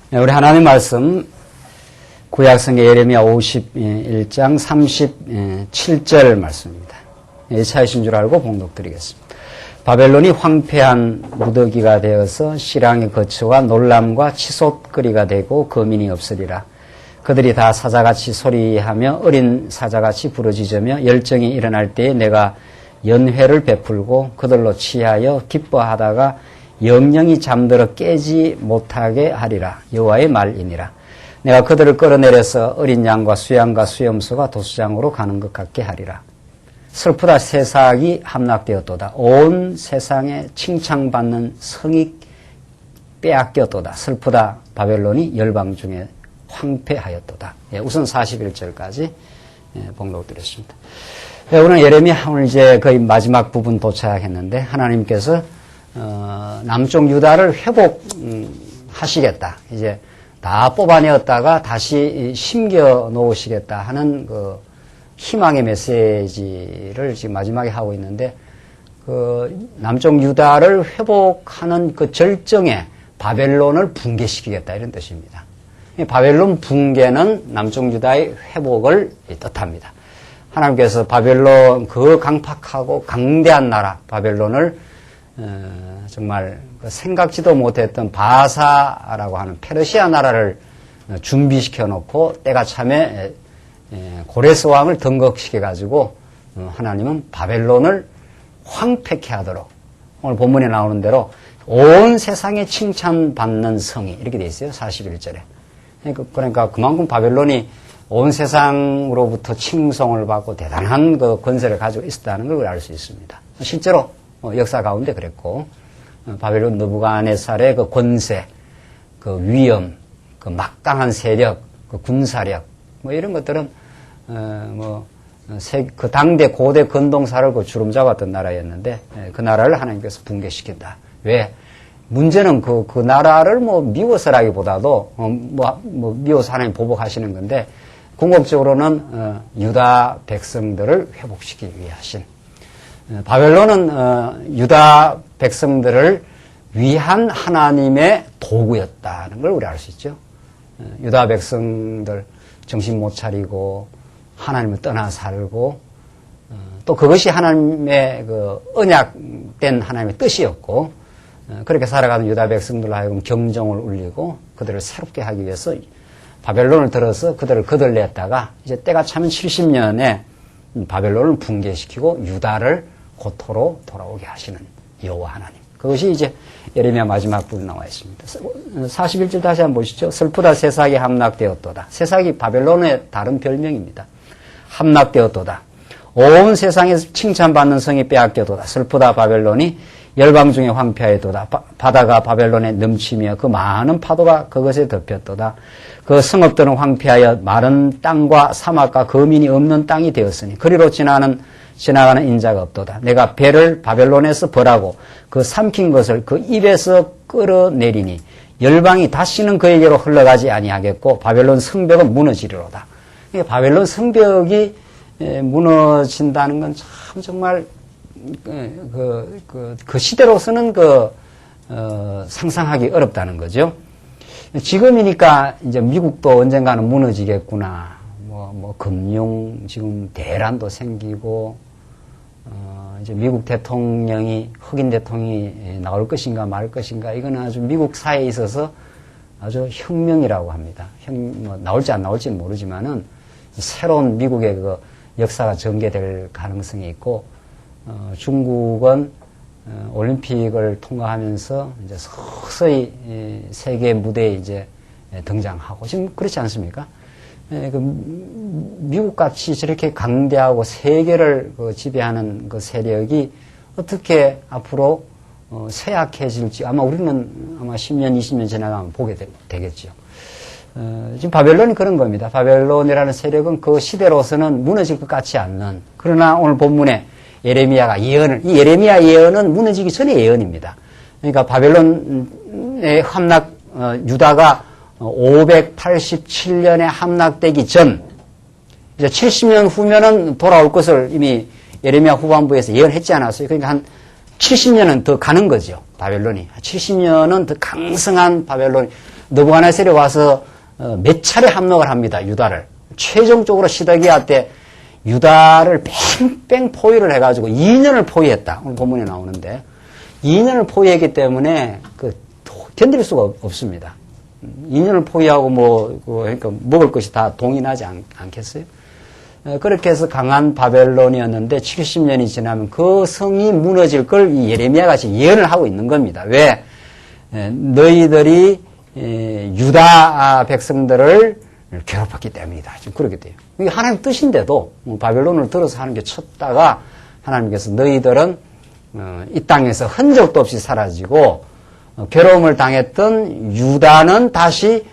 네, 우리 하나님 말씀 구약성경 예레미야 51장 37절 말씀입니다. 차이신 줄 알고 봉독드리겠습니다. 바벨론이 황폐한 무더기가 되어서 실랑의 거처와 놀람과 치솟거리가 되고 거민이 없으리라. 그들이 다 사자같이 소리하며 어린 사자같이 부르짖으며 열정이 일어날 때에 내가 연회를 베풀고 그들로 취하여 기뻐하다가 영영이 잠들어 깨지 못하게 하리라. 여호와의 말이니라. 내가 그들을 끌어내려서 어린 양과 수양과 수염소가 도수장으로 가는 것 같게 하리라. 슬프다 세상이 함락되었도다. 온 세상에 칭찬받는 성이 빼앗겼도다. 슬프다 바벨론이 열방 중에 황폐하였도다. 우선 41절까지 봉독드렸습니다. 오늘 예레미야 오늘 이제 거의 마지막 부분 도착했는데 하나님께서 남쪽 유다를 회복하시겠다. 이제 다 뽑아내었다가 다시 심겨 놓으시겠다 하는 그 희망의 메시지를 지금 마지막에 하고 있는데 그 남쪽 유다를 회복하는 그 절정에 바벨론을 붕괴시키겠다 이런 뜻입니다. 바벨론 붕괴는 남쪽 유다의 회복을 뜻합니다. 하나님께서 바벨론 그 강팍하고 강대한 나라 바벨론을 정말 생각지도 못했던 바사라고 하는 페르시아 나라를 준비시켜 놓고 때가 참에 고레스 왕을 등극시켜 가지고 하나님은 바벨론을 황폐케 하도록 오늘 본문에 나오는 대로 온 세상에 칭찬받는 성이 이렇게 되어 있어요. 41절에. 그러니까 그만큼 바벨론이 온 세상으로부터 칭송을 받고 대단한 그 권세를 가지고 있었다는 걸 알 수 있습니다. 실제로 역사 가운데 그랬고 바벨론 느부갓네살의 그 권세, 그 위엄, 그 막강한 세력, 그 군사력 뭐 이런 것들은 그 당대 고대 건동사를 그 주름 잡았던 나라였는데 그 나라를 하나님께서 붕괴시킨다. 왜? 문제는 그 나라를 미워서라기보다도 미워서 하나님 보복하시는 건데 궁극적으로는 유다 백성들을 회복시키기 위해 하신 바벨론은 유다 백성들을 위한 하나님의 도구였다는 걸 우리 알 수 있죠. 유다 백성들 정신 못 차리고 하나님을 떠나 살고 또 그것이 하나님의 그 언약된 하나님의 뜻이었고 그렇게 살아가는 유다 백성들로 하여금 경종을 울리고 그들을 새롭게 하기 위해서 바벨론을 들어서 그들을 거들냈다가 이제 때가 차면 70년에 바벨론을 붕괴시키고 유다를 고토로 돌아오게 하시는 여호와 하나님. 그것이 이제 예레미야 마지막 부분에 나와 있습니다. 41절 다시 한번 보시죠. 슬프다 세상이 함락되었도다. 세상이 바벨론의 다른 별명입니다. 함락되었도다. 온 세상에서 칭찬받는 성이 빼앗겨도다. 슬프다 바벨론이 열방 중에 황폐하였도다. 바다가 바벨론에 넘치며 그 많은 파도가 그것에 덮였도다. 그 성읍들은 황폐하여 마른 땅과 사막과 거민이 없는 땅이 되었으니 그리로 지나가는 인자가 없도다. 내가 배를 바벨론에서 벌하고 그 삼킨 것을 그 입에서 끌어내리니 열방이 다시는 그에게로 흘러가지 아니하겠고 바벨론 성벽은 무너지리로다. 바벨론 성벽이 무너진다는 건 참 정말 그 시대로서는 상상하기 어렵다는 거죠. 지금이니까 이제 미국도 언젠가는 무너지겠구나. 금융 지금 대란도 생기고 이제 미국 대통령이 흑인 대통령이 나올 것인가 말 것인가 이거는 아주 미국 사회에 있어서 아주 혁명이라고 합니다. 나올지 안 나올지는 모르지만은 새로운 미국의 그 역사가 전개될 가능성이 있고 중국은 올림픽을 통과하면서 이제 서서히 세계 무대에 이제 등장하고 지금 그렇지 않습니까? 미국같이 저렇게 강대하고 세계를 지배하는 그 세력이 어떻게 앞으로 쇠약해질지 아마 우리는 아마 10년, 20년 지나가면 보게 되겠죠. 지금 바벨론이 그런 겁니다. 바벨론이라는 세력은 그 시대로서는 무너질 것 같지 않는 그러나 오늘 본문에 예레미야가 예언을 이 예레미야 예언은 무너지기 전의 예언입니다. 그러니까 바벨론의 함락 유다가 587년에 함락되기 전 이제 70년 후면은 돌아올 것을 이미 예레미야 후반부에서 예언했지 않았어요. 그러니까 한 70년은 더 가는 거죠. 바벨론이 70년은 더 강성한 바벨론이 느부갓네살이 와서 몇 차례 함락을 합니다. 유다를. 최종적으로 시드기야 때 유다를 뺑뺑 포위를 해가지고 2년을 포위했다. 오늘 본문에 나오는데 2년을 포위했기 때문에 견딜 수가 없습니다. 2년을 포위하고 그러니까 먹을 것이 다 동일하지 않겠어요? 그렇게 해서 강한 바벨론이었는데 70년이 지나면 그 성이 무너질 걸 이 예레미야가 지금 예언을 하고 있는 겁니다. 왜? 너희들이 유다 백성들을 괴롭혔기 때문이다. 지금 그렇게 돼요. 이게 하나님 뜻인데도 바벨론을 들어서 하는 게 쳤다가 하나님께서 너희들은 이 땅에서 흔적도 없이 사라지고 괴로움을 당했던 유다는 다시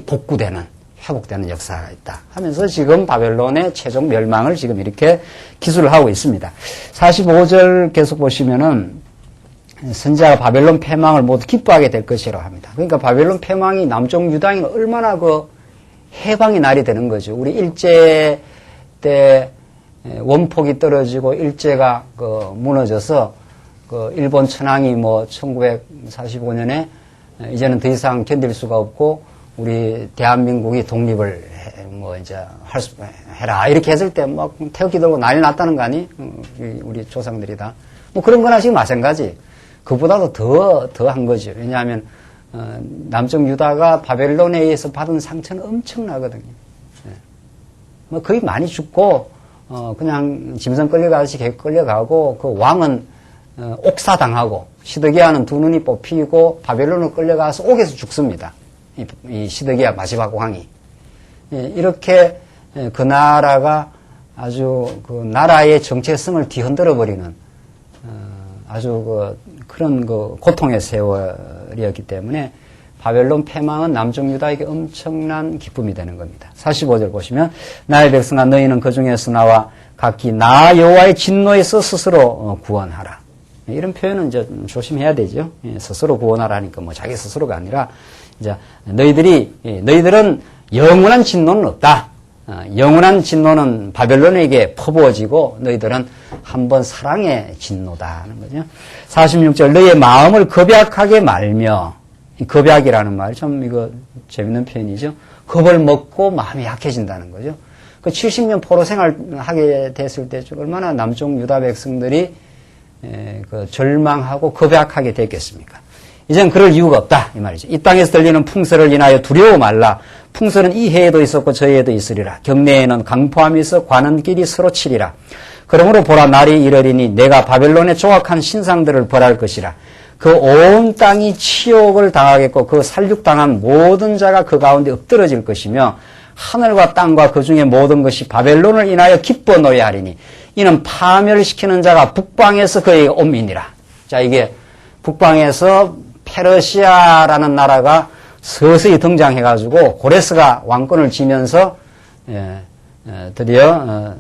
복구되는, 회복되는 역사가 있다 하면서 지금 바벨론의 최종 멸망을 지금 이렇게 기술을 하고 있습니다. 45절 계속 보시면은 선지자가 바벨론 패망을 모두 기뻐하게 될 것이라고 합니다. 그러니까 바벨론 패망이 남쪽 유다인 얼마나 해방의 날이 되는 거죠. 우리 일제 때 원폭이 떨어지고 일제가 무너져서 일본 천황이 1945년에 이제는 더 이상 견딜 수가 없고 우리 대한민국이 독립을 해라 이렇게 했을 때 막 태극기 들고 난리 났다는 거 아니? 우리 조상들이 다. 그런 거나 지금 마찬가지. 그보다도 더 한 거죠. 왜냐하면 남쪽 유다가 바벨론에 의해서 받은 상처는 엄청나거든요. 거의 많이 죽고 그냥 짐승 끌려가듯이 계속 끌려가고 그 왕은 옥사당하고 시드기야는 두 눈이 뽑히고 바벨론으로 끌려가서 옥에서 죽습니다. 이 시드기야 마지막 왕이. 이렇게 그 나라가 아주 그 나라의 정체성을 뒤흔들어 버리는 아주 그런 고통의 세월이었기 때문에 바벨론 패망은 남쪽 유다에게 엄청난 기쁨이 되는 겁니다. 45절 보시면 나의 백성아 너희는 그 중에서 나와 각기 나 여호와의 진노에서 스스로 구원하라. 이런 표현은 이제 조심해야 되죠. 스스로 구원하라니까 자기 스스로가 아니라 이제 너희들은 영원한 진노는 없다. 영원한 진노는 바벨론에게 퍼부어지고 너희들은 한번 사랑의 진노다 하는 거죠. 46절 너희의 마음을 겁약하게 말며 이 겁약이라는 말 참 이거 재밌는 표현이죠. 겁을 먹고 마음이 약해진다는 거죠. 그 70년 포로 생활하게 됐을 때 얼마나 남쪽 유다 백성들이 절망하고 겁약하게 됐겠습니까? 이젠 그럴 이유가 없다 이 말이죠. 이 땅에서 들리는 풍설을 인하여 두려워 말라. 풍설은 이 해에도 있었고 저 해에도 있으리라. 경내에는 강포함이 있어 관은 길이 서로 치리라. 그러므로 보라 날이 이르리니 내가 바벨론의 조악한 신상들을 벌할 것이라. 그 온 땅이 치욕을 당하겠고 그 살육당한 모든 자가 그 가운데 엎드러질 것이며 하늘과 땅과 그 중에 모든 것이 바벨론을 인하여 기뻐 노래하리니 이는 파멸시키는 자가 북방에서 그에게 옴이니라. 자, 이게 북방에서 페르시아라는 나라가 서서히 등장해가지고 고레스가 왕권을 쥐면서 드디어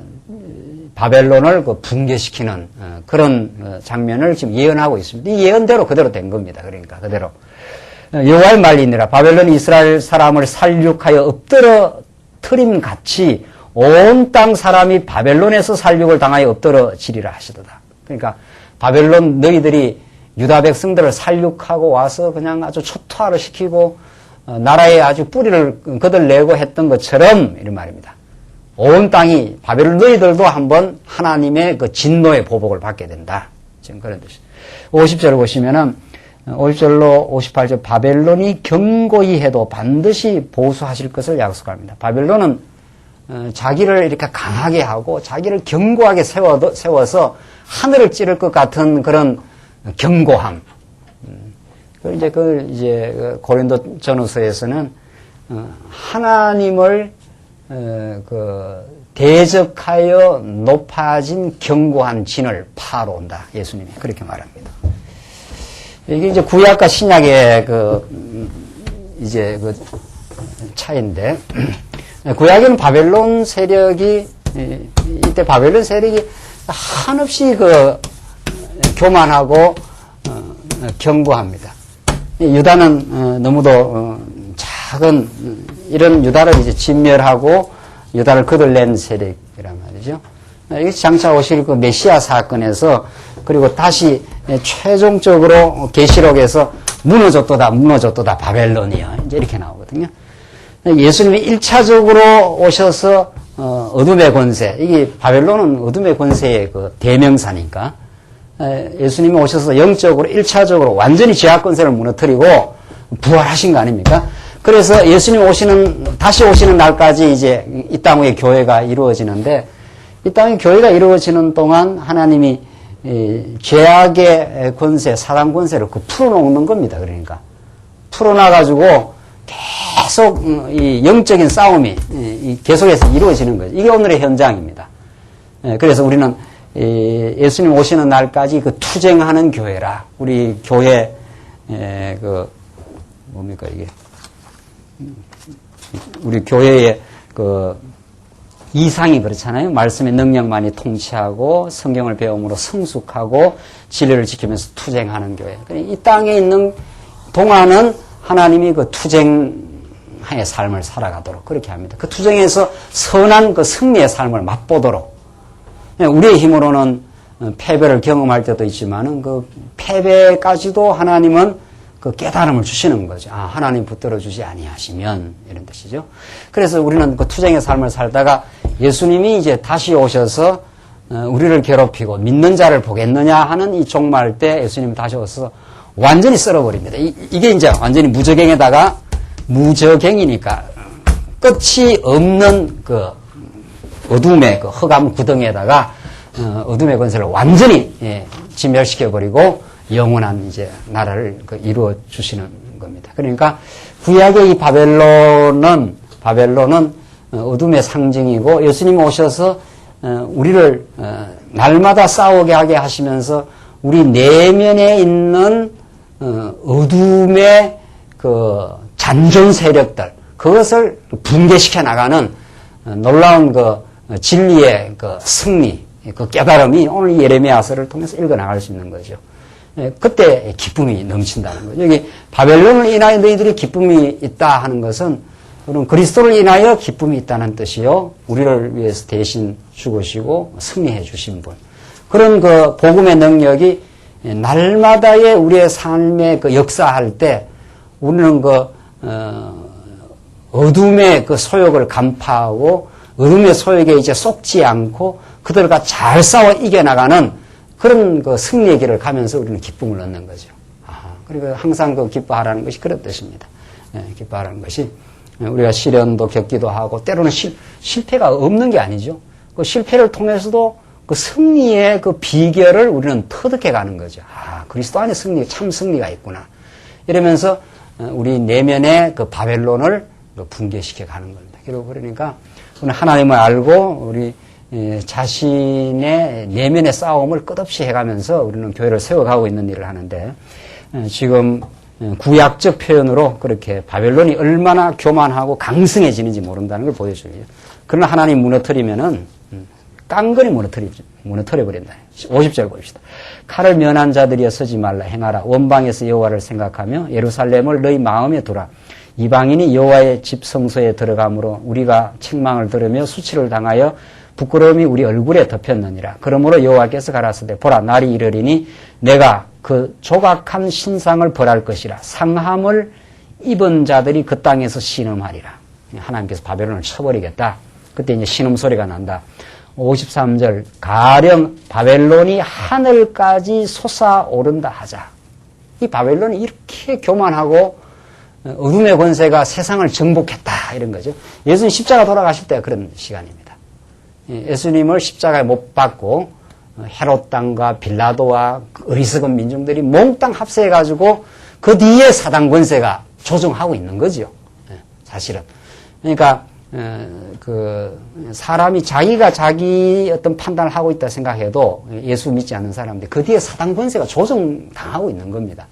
바벨론을 붕괴시키는 그런 장면을 지금 예언하고 있습니다. 이 예언대로 그대로 된 겁니다. 그러니까 그대로 여호와의 말이니라. 바벨론이 이스라엘 사람을 살육하여 엎드러뜨림 같이 온 땅 사람이 바벨론에서 살육을 당하여 엎드러지리라 하시도다. 그러니까 바벨론 너희들이 유다 백성들을 살육하고 와서 그냥 아주 초토화를 시키고 나라에 아주 뿌리를 거들내고 했던 것처럼 이런 말입니다. 온 땅이 바벨론 너희들도 한번 하나님의 그 진노의 보복을 받게 된다. 지금 그런 뜻이에요. 50절을 보시면은 50절로 58절 바벨론이 경고히 해도 반드시 보수하실 것을 약속합니다. 바벨론은 자기를 이렇게 강하게 하고 자기를 견고하게 세워서 하늘을 찌를 것 같은 그런 견고함. 이제 고린도 전후서에서는 하나님을 대적하여 높아진 견고한 진을 파러 온다. 예수님이 그렇게 말합니다. 이게 이제 구약과 신약의 차이인데, 구약에는 바벨론 세력이, 이때 바벨론 세력이 한없이 교만하고, 견고합니다. 유다는 너무도 작은, 이런 유다를 이제 진멸하고, 유다를 거들낸 세력이란 말이죠. 이게 장차 오실 메시아 사건에서, 그리고 다시 최종적으로 계시록에서 무너졌도다 바벨론이여. 이제 이렇게 나오거든요. 예수님이 1차적으로 오셔서 어둠의 권세, 이게 바벨론은 어둠의 권세의 그 대명사니까 예수님이 오셔서 영적으로 1차적으로 완전히 죄악 권세를 무너뜨리고 부활하신 거 아닙니까? 그래서 예수님 다시 오시는 날까지 이제 이 땅 위에 교회가 이루어지는데, 이 땅에 교회가 이루어지는 동안 하나님이 죄악의 권세, 사단 권세를 풀어놓는 겁니다. 그러니까 풀어놔가지고 계속 이 영적인 싸움이 계속해서 이루어지는 거죠. 이게 오늘의 현장입니다. 그래서 우리는 예수님 오시는 날까지 그 투쟁하는 교회라. 우리 교회 뭡니까 이게? 우리 교회의 이상이 그렇잖아요. 말씀의 능력만이 통치하고 성경을 배움으로 성숙하고 진리를 지키면서 투쟁하는 교회. 이 땅에 있는 동안은 하나님이 그 투쟁의 삶을 살아가도록 그렇게 합니다. 그 투쟁에서 선한 그 승리의 삶을 맛보도록. 우리의 힘으로는 패배를 경험할 때도 있지만은 그 패배까지도 하나님은 그 깨달음을 주시는 거죠. 하나님 붙들어 주지 아니하시면, 이런 뜻이죠. 그래서 우리는 그 투쟁의 삶을 살다가 예수님이 이제 다시 오셔서 우리를 괴롭히고 믿는 자를 보겠느냐 하는 이 종말 때 예수님이 다시 오셔서 완전히 썰어버립니다. 이게 이제 완전히 무저갱에다가, 무저갱이니까 끝이 없는 그 어둠의 그 흑암 구덩이에다가 어둠의 권세를 완전히 진멸시켜버리고 영원한 이제 나라를 이루어 주시는 겁니다. 그러니까 구약의 이 바벨론은 어둠의 상징이고, 예수님이 오셔서 우리를 날마다 싸우게 하게 하시면서 우리 내면에 있는 어둠의 그 잔존 세력들, 그것을 붕괴시켜 나가는 놀라운 그 진리의 그 승리, 그 깨달음이 오늘 예레미야서를 통해서 읽어 나갈 수 있는 거죠. 그때 기쁨이 넘친다는 거죠. 여기 바벨론을 인하여 너희들이 기쁨이 있다 하는 것은 그럼 그리스도를 인하여 기쁨이 있다는 뜻이요. 우리를 위해서 대신 죽으시고 승리해 주신 분. 그런 그 복음의 능력이 날마다의 우리의 삶에 그 역사할 때 우리는 그 어둠의 그 소욕을 간파하고 어둠의 소욕에 이제 속지 않고 그들과 잘 싸워 이겨나가는 그런 그 승리의 길을 가면서 우리는 기쁨을 얻는 거죠. 그리고 항상 그 기뻐하라는 것이 그런 뜻입니다. 기뻐하라는 것이 우리가 시련도 겪기도 하고 때로는 실패가 없는 게 아니죠. 그 실패를 통해서도 그 승리의 그 비결을 우리는 터득해 가는 거죠. 그리스도 안에 참 승리가 있구나. 이러면서 우리 내면의 그 바벨론을 붕괴시켜 가는 겁니다. 그러니까 우리는 하나님을 알고 우리 자신의 내면의 싸움을 끝없이 해가면서 우리는 교회를 세워가고 있는 일을 하는데, 지금 구약적 표현으로 그렇게 바벨론이 얼마나 교만하고 강성해지는지 모른다는 걸 보여줘요. 그러나 하나님 무너뜨리면은 깡그리 무너뜨려버린다. 50절 봅시다. 칼을 면한 자들이여 서지 말라. 행하라. 원방에서 여호와를 생각하며 예루살렘을 너희 마음에 두라. 이방인이 여호와의 집 성소에 들어가므로 우리가 책망을 들으며 수치를 당하여 부끄러움이 우리 얼굴에 덮였느니라. 그러므로 여호와께서 가라사대 보라 날이 이르리니 내가 그 조각한 신상을 벌할 것이라. 상함을 입은 자들이 그 땅에서 신음하리라. 하나님께서 바벨론을 쳐버리겠다. 그때 이제 신음 소리가 난다. 53절 가령 바벨론이 하늘까지 솟아오른다 하자. 이 바벨론이 이렇게 교만하고 어둠의 권세가 세상을 정복했다 이런 거죠. 예수님 십자가 돌아가실 때가 그런 시간입니다. 예수님을 십자가에 못 박고 헤롯 땅과 빌라도와 어리석은 민중들이 몽땅 합세해가지고 그 뒤에 사단 권세가 조정하고 있는 거죠. 사실은. 그러니까 그 사람이 자기가 자기 어떤 판단을 하고 있다 생각해도 예수 믿지 않는 사람들 그 뒤에 사단 권세가 조정당하고 있는 겁니다.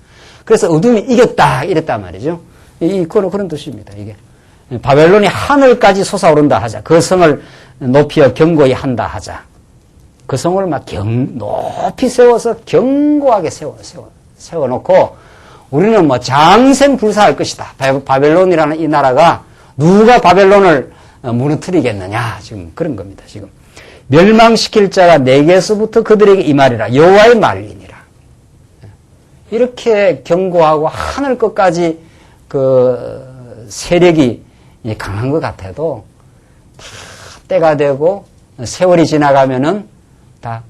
그래서 어둠이 이겼다 이랬단 말이죠. 그런 뜻입니다. 이게 바벨론이 하늘까지 솟아오른다 하자. 그 성을 높이어 견고히 한다 하자. 그 성을 막 높이 세워서 견고하게 세워놓고 우리는 뭐 장생불사할 것이다. 바벨론이라는 이 나라가 누가 바벨론을 무너뜨리겠느냐. 지금 그런 겁니다. 지금 멸망시킬 자가 내게서부터 그들에게 임하리라. 여호와의 말이니라. 이렇게 견고하고 하늘 끝까지 그 세력이 강한 것 같아도 다 때가 되고 세월이 지나가면은 다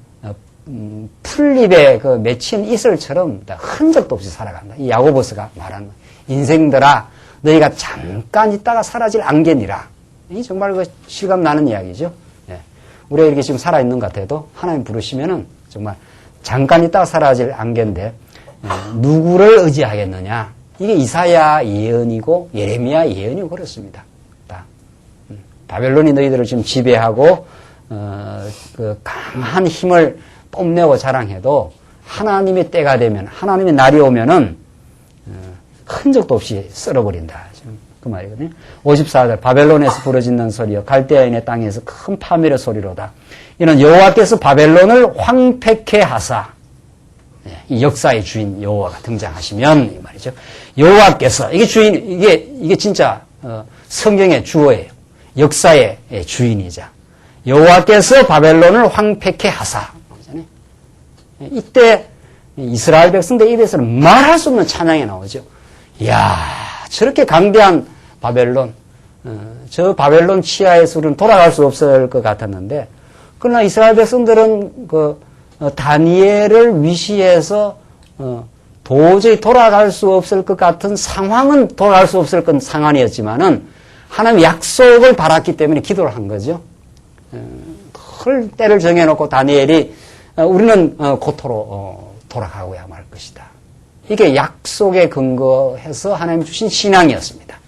풀잎에 그 맺힌 이슬처럼 다 흔적도 없이 살아간다. 이 야고보스가 말하는 인생들아 너희가 잠깐 있다가 사라질 안개니라. 이 정말 그 실감 나는 이야기죠. 예. 우리가 이렇게 지금 살아있는 것 같아도 하나님 부르시면은 정말 잠깐 있다가 사라질 안개인데 누구를 의지하겠느냐. 이게 이사야 예언이고 예레미야 예언이고 그렇습니다. 바벨론이 너희들을 지금 지배하고 그 강한 힘을 뽐내고 자랑해도 하나님의 때가 되면 하나님의 날이 오면은 흔적도 없이 썰어버린다. 지금 그 말이거든요. 54절 바벨론에서 부르짖는 소리여 갈대아인의 땅에서 큰 파멸의 소리로다. 이는 여호와께서 바벨론을 황폐케 하사 이 역사의 주인 여호와가 등장하시면 이 말이죠. 여호와께서 이게 주인 이게 진짜 성경의 주어예요. 역사의 주인이자 여호와께서 바벨론을 황폐케 하사. 이때 이스라엘 백성들 입에서는 말할 수 없는 찬양이 나오죠. 이야 저렇게 강대한 바벨론 저 바벨론 치하에서 우리는 돌아갈 수 없을 것 같았는데 그러나 이스라엘 백성들은 그 다니엘을 위시해서 도저히 돌아갈 수 없을 것 같은 상황은 돌아갈 수 없을 것 상황이었지만은 하나님의 약속을 바랐기 때문에 기도를 한 거죠. 그 때를 정해놓고 다니엘이 우리는 고토로 돌아가고야 말 것이다. 이게 약속에 근거해서 하나님 주신 신앙이었습니다.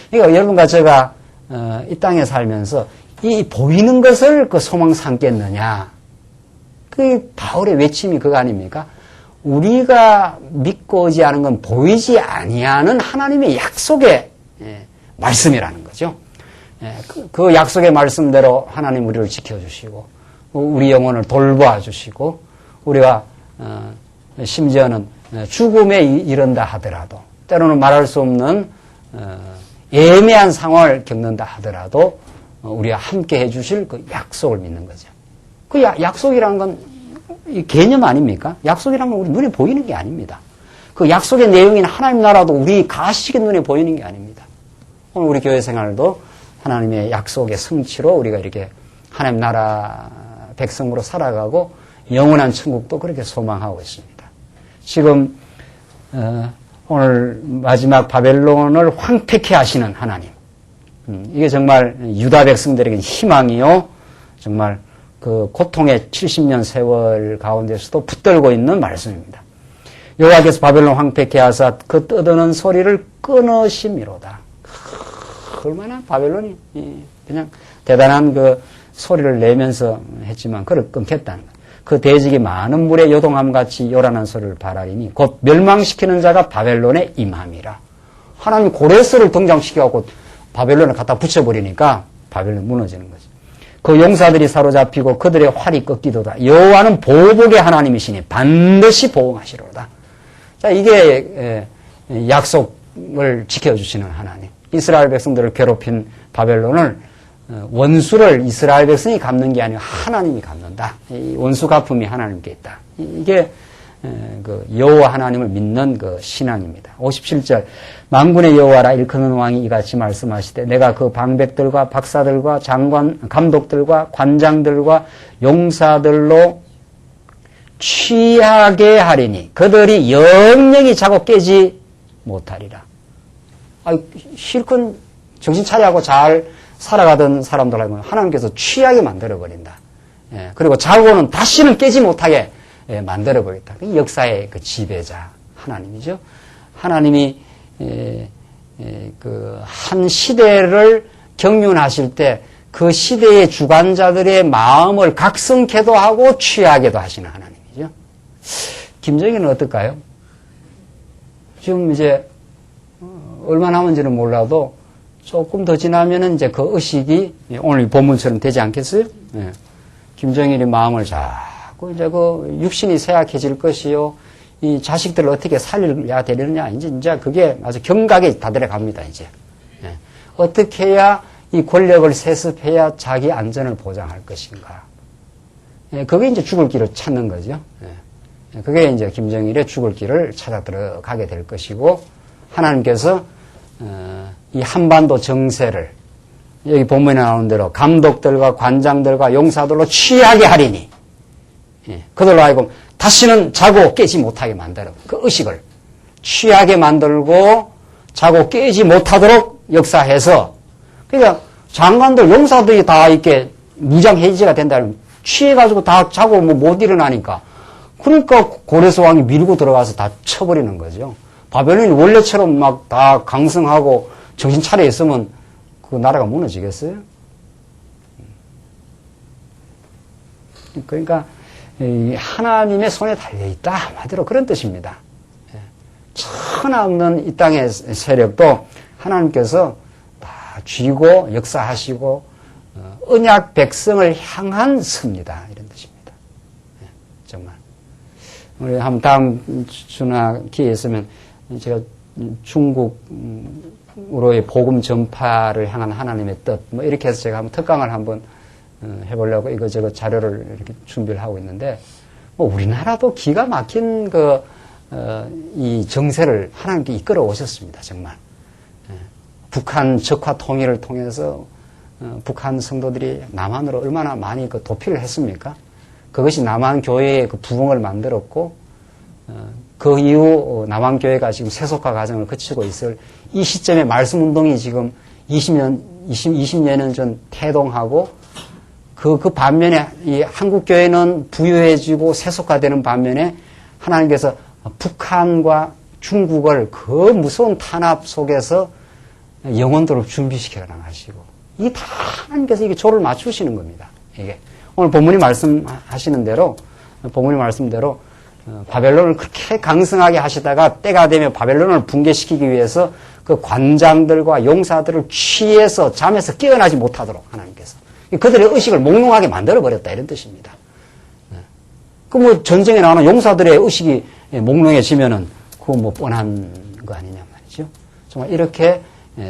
그러니까 여러분과 제가 이 땅에 살면서 이 보이는 것을 그 소망 삼겠느냐. 그 바울의 외침이 그거 아닙니까? 우리가 믿고 오지 않은 건 보이지 아니하는 하나님의 약속의 말씀이라는 거죠. 그 약속의 말씀대로 하나님 우리를 지켜주시고 우리 영혼을 돌보아 주시고 우리가 심지어는 죽음에 이른다 하더라도 때로는 말할 수 없는 애매한 상황을 겪는다 하더라도 우리와 함께 해주실 그 약속을 믿는 거죠. 그 약속이라는 건 개념 아닙니까? 약속이라는 건 우리 눈에 보이는 게 아닙니다. 그 약속의 내용인 하나님 나라도 우리 가시적인 눈에 보이는 게 아닙니다. 오늘 우리 교회 생활도 하나님의 약속의 성취로 우리가 이렇게 하나님 나라 백성으로 살아가고 영원한 천국도 그렇게 소망하고 있습니다. 지금 오늘 마지막 바벨론을 황폐케 하시는 하나님. 이게 정말 유다 백성들에게 희망이요. 정말 그 고통의 70년 세월 가운데서도 붙들고 있는 말씀입니다. 여호와께서 바벨론 황폐케 하사 그 떠드는 소리를 끊으심이로다. 얼마나 바벨론이 그냥 대단한 그 소리를 내면서 했지만 그를 끊겠다는 거예요. 그 대직이 많은 물에 요동함같이 요란한 소리를 발하리니 곧 멸망시키는 자가 바벨론에 임함이라. 하나님 고레스를 등장시켜갖고 바벨론을 갖다 붙여버리니까 바벨론이 무너지는 거죠. 그 용사들이 사로잡히고 그들의 활이 꺾이도다. 여호와는 보복의 하나님이시니 반드시 보응하시로다. 자, 이게 약속을 지켜주시는 하나님. 이스라엘 백성들을 괴롭힌 바벨론을 원수를 이스라엘 백성이 갚는 게 아니고 하나님이 갚는다. 이 원수 갚음이 하나님께 있다. 이게 그 여호와 하나님을 믿는 그 신앙입니다. 57절 만군의 여호와라 일컫는 왕이 이같이 말씀하시되 내가 그 방백들과 박사들과 장관 감독들과 관장들과 용사들로 취하게 하리니 그들이 영영이 자고 깨지 못하리라. 실컷 정신 차리하고 잘 살아가던 사람들하고 하나님께서 취하게 만들어버린다. 그리고 자고는 다시는 깨지 못하게 만들어버렸다. 역사의 그 지배자 하나님이죠. 하나님이 그 한 시대를 경륜하실 때 그 시대의 주관자들의 마음을 각성케도 하고 취하게도 하시는 하나님이죠. 김정일은 어떨까요? 지금 이제 얼마 남은지는 몰라도 조금 더 지나면은 이제 그 의식이 오늘 본문처럼 되지 않겠어요? 네. 김정일이 마음을 자꾸 이제 그 육신이 쇠약해질 것이요. 이 자식들을 어떻게 살려야 되느냐. 이제 그게 아주 경각에 다들어 갑니다, 이제. 네. 어떻게 해야 이 권력을 세습해야 자기 안전을 보장할 것인가. 네. 그게 이제 죽을 길을 찾는 거죠. 네. 그게 이제 김정일의 죽을 길을 찾아 들어가게 될 것이고, 하나님께서 이 한반도 정세를 여기 본문에 나오는 대로 감독들과 관장들과 용사들로 취하게 하리니, 그들로 하여금 다시는 자고 깨지 못하게 만들어 그 의식을 취하게 만들고 자고 깨지 못하도록 역사해서, 그러니까 장관들 용사들이 다 이렇게 무장 해제가 된다면 취해가지고 다 자고 뭐 못 일어나니까, 그러니까 고레스 왕이 밀고 들어가서 다 쳐버리는 거죠. 바벨론이 원래처럼 막 다 강성하고 정신 차려 있으면 그 나라가 무너지겠어요? 그러니까 하나님의 손에 달려있다, 한마디로 그런 뜻입니다. 천하없는 이 땅의 세력도 하나님께서 다 쥐고 역사하시고 언약 백성을 향한 섭니다, 이런 뜻입니다. 정말 우리 한 다음 주나 기회 있으면 제가 중국으로의 복음 전파를 향한 하나님의 뜻, 뭐 이렇게 해서 제가 한번 특강을 한번 해보려고 이거저거 자료를 이렇게 준비를 하고 있는데, 뭐 우리나라도 기가 막힌 이 정세를 하나님께 이끌어 오셨습니다, 정말. 북한 적화 통일을 통해서 북한 성도들이 남한으로 얼마나 많이 도피를 했습니까? 그것이 남한 교회의 그 부흥을 만들었고, 그 이후 남한 교회가 지금 세속화 과정을 거치고 있을 이 시점에 말씀 운동이 지금 20년여 전 태동하고, 그 반면에 이 한국 교회는 부유해지고 세속화되는 반면에 하나님께서 북한과 중국을 그 무서운 탄압 속에서 영혼들을 준비시켜 나가시고, 이 다 하나님께서 이게 조를 맞추시는 겁니다. 이게 오늘 본문이 말씀하시는 대로, 본문이 말씀대로 바벨론을 그렇게 강성하게 하시다가 때가 되면 바벨론을 붕괴시키기 위해서 그 관장들과 용사들을 취해서 잠에서 깨어나지 못하도록 하나님께서 그들의 의식을 몽롱하게 만들어버렸다, 이런 뜻입니다. 그 뭐 전쟁에 나오는 용사들의 의식이 몽롱해지면은 그거 뭐 뻔한 거 아니냐 말이죠. 정말 이렇게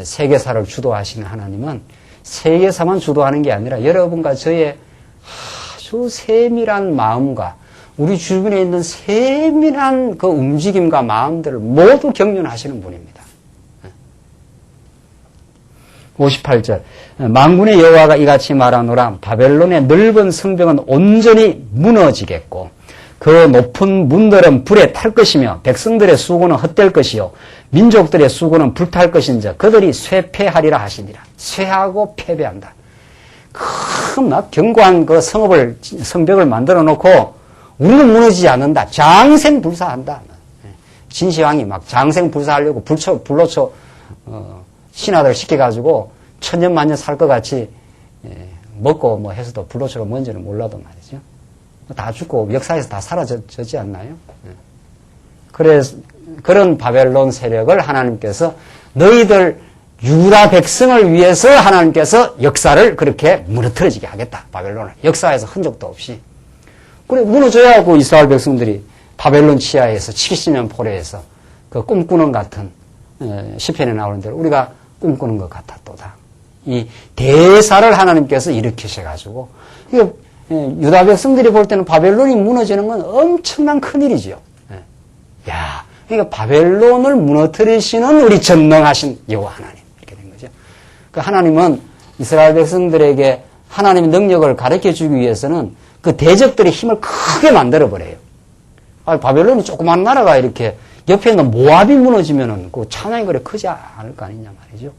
세계사를 주도하시는 하나님은 세계사만 주도하는 게 아니라 여러분과 저의 아주 세밀한 마음과 우리 주변에 있는 세밀한 그 움직임과 마음들을 모두 경륜하시는 분입니다. 58절 만군의 여호와가 이같이 말하노라. 바벨론의 넓은 성벽은 온전히 무너지겠고 그 높은 문들은 불에 탈 것이며 백성들의 수고는 헛될 것이요 민족들의 수고는 불탈 것인즉 그들이 쇠패하리라 하시니라. 쇠하고 패배한다. 큰 막 견고한 그 성벽을 만들어 놓고 우리는 무너지지 않는다. 장생불사한다. 진시황이 막 장생불사하려고 불로초 신하들 시켜가지고 천년만년 살 것 같이 먹고 뭐 해서도 불로초가 뭔지는 몰라도 말이죠. 다 죽고 역사에서 다 사라졌지 않나요? 그래서 그런 바벨론 세력을 하나님께서 너희들 유다 백성을 위해서 하나님께서 역사를 그렇게 무너뜨려지게 하겠다. 바벨론을 역사에서 흔적도 없이. 그래 무너져야 그 이스라엘 백성들이 바벨론 치하에서 70년 포로에서 그 꿈꾸는 같은 시편에 나오는 대로 우리가 꿈꾸는 것 같았도다. 이 대사를 하나님께서 일으키셔가지고 유다 백성들이 볼 때는 바벨론이 무너지는 건 엄청난 큰일이지요. 야, 그러니까 바벨론을 무너뜨리시는 우리 전능하신 여호와 하나님 이렇게 된 거죠. 그 하나님은 이스라엘 백성들에게 하나님의 능력을 가르쳐주기 위해서는 그 대적들의 힘을 크게 만들어버려요. 바벨론이 조그만 나라가 이렇게 옆에 있는 모압이 무너지면은 그 찬양이 그래 크지 않을 거 아니냐 말이죠.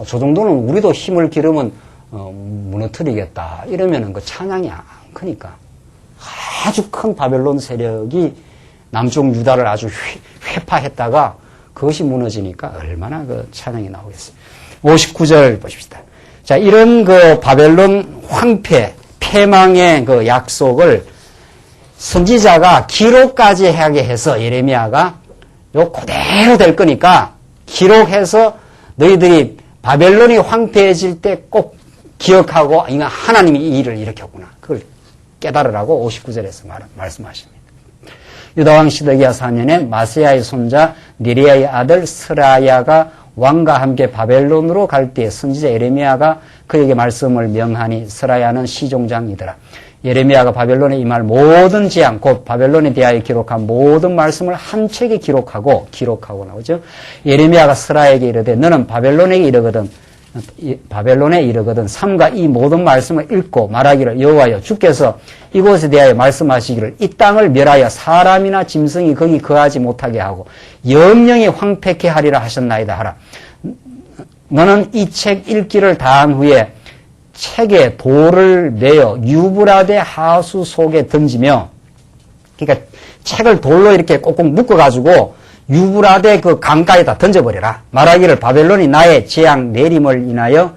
저 정도는 우리도 힘을 기르면 무너뜨리겠다 이러면은 그 찬양이 안 크니까 아주 큰 바벨론 세력이 남쪽 유다를 아주 회파했다가 그것이 무너지니까 얼마나 그 찬양이 나오겠어요. 59절 보십시다. 자, 이런 그 바벨론 황폐 패망의 그 약속을 선지자가 기록까지 하게 해서 예레미야가 요 그대로 될 거니까 기록해서 너희들이 바벨론이 황폐해질 때 꼭 기억하고 이거 하나님이 이 일을 일으켰구나. 그걸 깨달으라고 59절에서 말씀하십니다. 유다왕 시드기야 4년에 마세야의 손자 니리야의 아들 스라야가 왕과 함께 바벨론으로 갈 때에 선지자 예레미야가 그에게 말씀을 명하니 스라야는 시종장이더라. 예레미야가 바벨론에 임할 모든 재앙, 곧 바벨론에 대하여 기록한 모든 말씀을 한 책에 기록하고 나오죠. 예레미야가 스라에게 이르되 너는 바벨론에 이르거든 삼가 이 모든 말씀을 읽고 말하기를 여호와여 주께서 이곳에 대하여 말씀하시기를 이 땅을 멸하여 사람이나 짐승이 거기 거하지 못하게 하고 영영이 황폐케 하리라 하셨나이다 하라. 너는 이 책 읽기를 다한 후에 책에 돌을 내어 유브라데 하수 속에 던지며, 그러니까 책을 돌로 이렇게 꼭꼭 묶어가지고 유브라데 그 강가에다 던져버려라. 말하기를 바벨론이 나의 재앙 내림을 인하여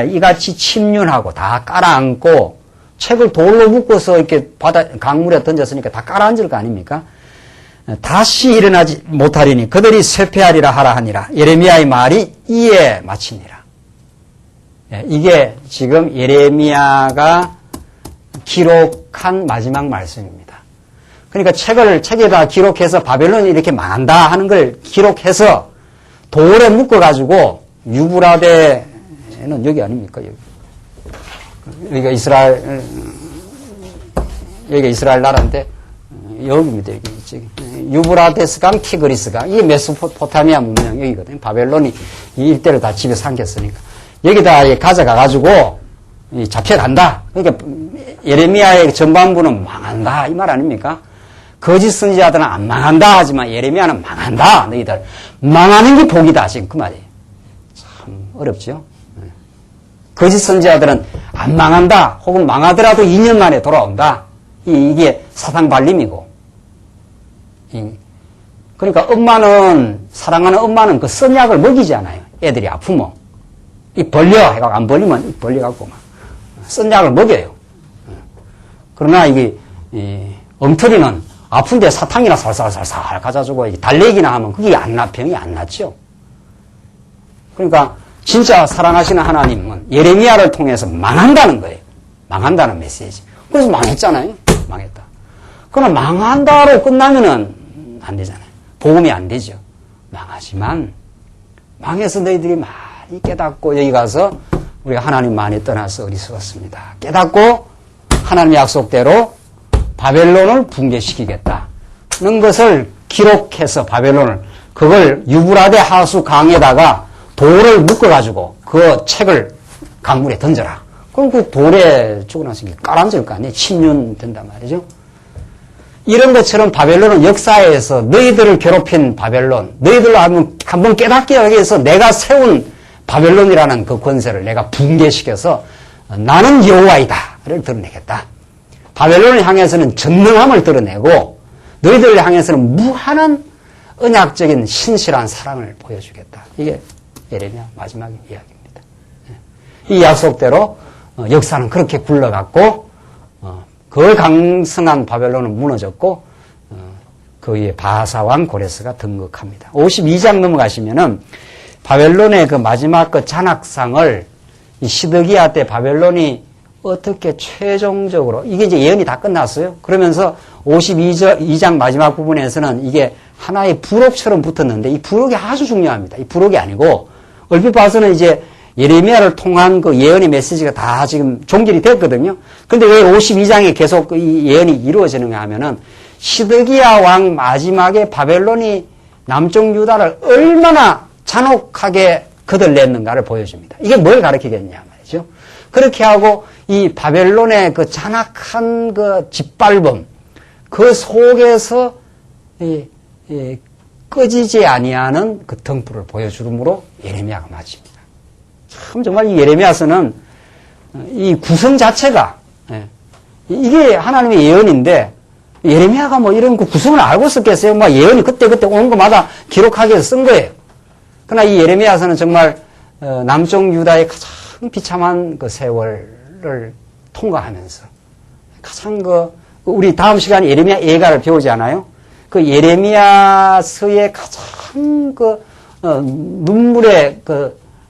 이같이 침륜하고 다 깔아앉고, 책을 돌로 묶어서 이렇게 강물에 던졌으니까 다 깔아앉을 거 아닙니까? 다시 일어나지 못하리니 그들이 쇠폐하리라 하라 하니라. 예레미야의 말이 이에 마치니라. 이게 지금 예레미야가 기록한 마지막 말씀입니다. 그러니까 책에다 기록해서 바벨론이 이렇게 망한다 하는 걸 기록해서 돌에 묶어가지고 유브라데는 여기 아닙니까? 여기가 이스라엘 나라인데 여기입니다. 여기 유브라데스강 티그리스강 이게 메소포타미아 문명 여기거든요. 바벨론이 이 일대를 다 집에 삼켰으니까 여기다 가져가가지고 잡혀간다. 그러니까 예레미야의 전반부는 망한다 이 말 아닙니까? 거짓 선지자들은 안 망한다 하지만 예레미야는 망한다. 너희들 망하는 게 복이다 지금 그 말이에요. 참 어렵죠. 거짓 선지자들은 안 망한다 혹은 망하더라도 2년 만에 돌아온다. 이게 사상 발림이고. 그러니까 사랑하는 엄마는 그 쓴 약을 먹이지 않아요. 애들이 아프면. 벌려 해갖고 안 벌리면 벌려갖고 막 쓴 약을 먹여요. 그러나 엉터리는 아픈데 사탕이나 살살살살 가져주고 달래기나 하면 그게 병이 안 낫죠. 그러니까 진짜 사랑하시는 하나님은 예레미야를 통해서 망한다는 거예요. 망한다는 메시지. 그래서 망했잖아요. 망했다. 그러나 망한다로 끝나면은 안 되잖아요. 복음이 안 되죠. 망하지만 망해서 너희들이 많이 깨닫고 여기 가서 우리가 하나님 많이 떠나서 어리석었습니다. 깨닫고 하나님 약속대로 바벨론을 붕괴시키겠다는 것을 기록해서 그걸 유브라데 하수 강에다가 돌을 묶어가지고 그 책을 강물에 던져라. 그럼 그 돌에 죽어나서 깔아앉을 거 아니에요. 침륜된단 말이죠. 이런 것처럼 바벨론은 역사에서 너희들을 괴롭힌 바벨론, 너희들로 한번 깨닫게 하기 위해서 내가 세운 바벨론이라는 그 권세를 내가 붕괴시켜서 나는 여호와이다를 드러내겠다. 바벨론을 향해서는 전능함을 드러내고 너희들을 향해서는 무한한 언약적인 신실한 사랑을 보여주겠다. 이게 예레미야 마지막 이야기입니다. 이 약속대로 역사는 그렇게 굴러갔고 그 강성한 바벨론은 무너졌고 그 위에 바사왕 고레스가 등극합니다. 52장 넘어가시면은 바벨론의 그 마지막 그 잔악상을 이 시드기야 때 바벨론이 어떻게 최종적으로 이게 이제 예언이 다 끝났어요. 그러면서 52장 마지막 부분에서는 이게 하나의 부록처럼 붙었는데 이 부록이 아주 중요합니다. 이 부록이 아니고 얼핏 봐서는 이제 예레미야를 통한 그 예언의 메시지가 다 지금 종결이 됐거든요. 근데 왜 52장에 계속 이 예언이 이루어지는가 하면은 시드기야 왕 마지막에 바벨론이 남쪽 유다를 얼마나 잔혹하게 거들냈는가를 보여줍니다. 이게 뭘 가르치겠냐 말이죠. 그렇게 하고 이 바벨론의 그 잔악한 그 짓밟음 그 속에서 꺼지지 아니하는 그 등불을 보여주므로 예레미야가 마칩니다. 참 정말 이 예레미야서는 이 구성 자체가 이게 하나님의 예언인데 예레미야가 뭐 이런 그 구성을 알고 썼겠어요? 막 예언이 그때그때 오는 것마다 기록하기 위해서 쓴 거예요. 그러나 이 예레미야서는 정말 남쪽 유다의 가장 비참한 그 세월을 통과하면서 가장 우리 다음 시간에 예레미야 예가를 배우지 않아요? 그 예레미야서의 가장 눈물의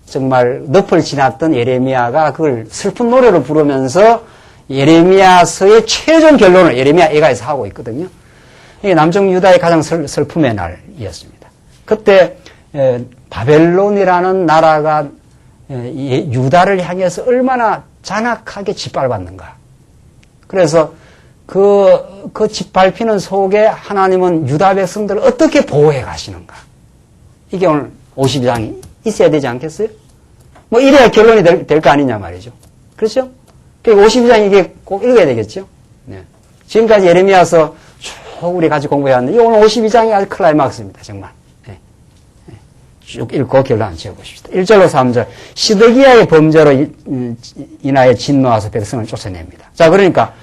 정말 늪을 지났던 예레미야가 그걸 슬픈 노래로 부르면서 예레미야서의 최종 결론을 예레미야 예가에서 하고 있거든요. 이게 남쪽 유다의 가장 슬픔의 날이었습니다. 그때 바벨론이라는 나라가 유다를 향해서 얼마나 잔악하게 짓밟았는가. 그래서 그 짓밟히는 속에 하나님은 유다 백성들을 어떻게 보호해 가시는가. 이게 오늘 52장이 있어야 되지 않겠어요? 뭐 이래야 결론이 될 거 아니냐 말이죠. 그렇죠? 그러니까 52장 이게 꼭 읽어야 되겠죠? 네. 지금까지 예레미야서 쭉 우리 같이 공부해왔는데 오늘 52장이 아주 클라이막스입니다. 정말. 네. 네. 쭉 읽고 결론 지어보십시다. 1절로 3절. 시드기야의 범죄로 인하여 진노하서 백성을 쫓아냅니다. 자, 그러니까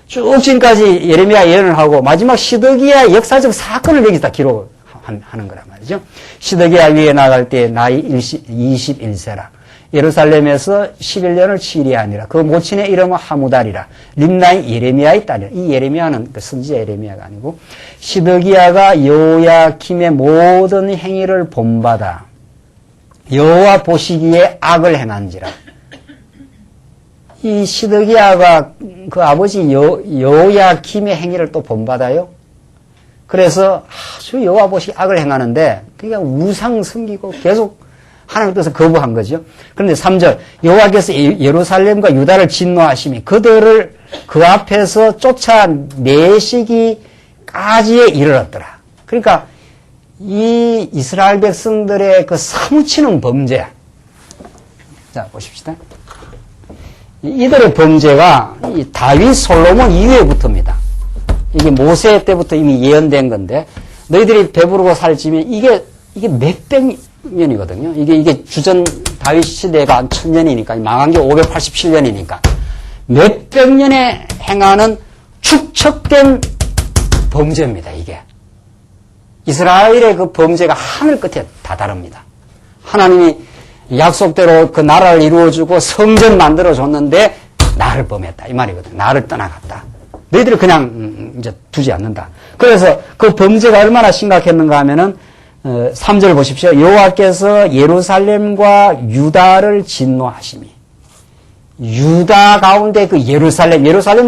쭉 지금까지 예레미야 예언을 하고 마지막 시드기야의 역사적 사건을 여기다 기록하는 거란 말이죠. 시드기야 위에 나갈 때 나이 21세라. 예루살렘에서 11년을 치리하니라. 그 모친의 이름은 하무달이라. 림나인 예레미야의 딸이라. 이 예레미야는 그 선지자 예레미야가 아니고 시드기야가 여호야킴의 모든 행위를 본받아 여호와 보시기에 악을 행한지라. 이 시드기야가 그 아버지 여호야킴의 행위를 또 본받아요. 그래서 아주 여호와 보시기에 악을 행하는데 그러니까 우상 섬기고 계속 하나님 뜻을 거부한 거죠. 그런데 3절 여호와께서 예루살렘과 유다를 진노하시니 그들을 그 앞에서 쫓아내시기까지에 이르렀더라. 그러니까 이 이스라엘 백성들의 그 사무치는 범죄. 자, 보십시다. 이들의 범죄가 이 다윗 솔로몬 이후에부터입니다. 이게 모세 때부터 이미 예언된 건데 너희들이 배부르고 살찌면 이게 몇백 년이거든요. 이게 주전 다윗 시대가 1000년이니까 망한 게 587년이니까 몇백 년에 행하는 축적된 범죄입니다. 이게 이스라엘의 그 범죄가 하늘 끝에 다 다릅니다. 하나님이 약속대로 그 나라를 이루어주고 성전 만들어줬는데 나를 범했다 이 말이거든요. 나를 떠나갔다. 너희들을 그냥 이제 두지 않는다. 그래서 그 범죄가 얼마나 심각했는가 하면은 3절 보십시오. 여호와께서 예루살렘과 유다를 진노하시니 유다 가운데 그 예루살렘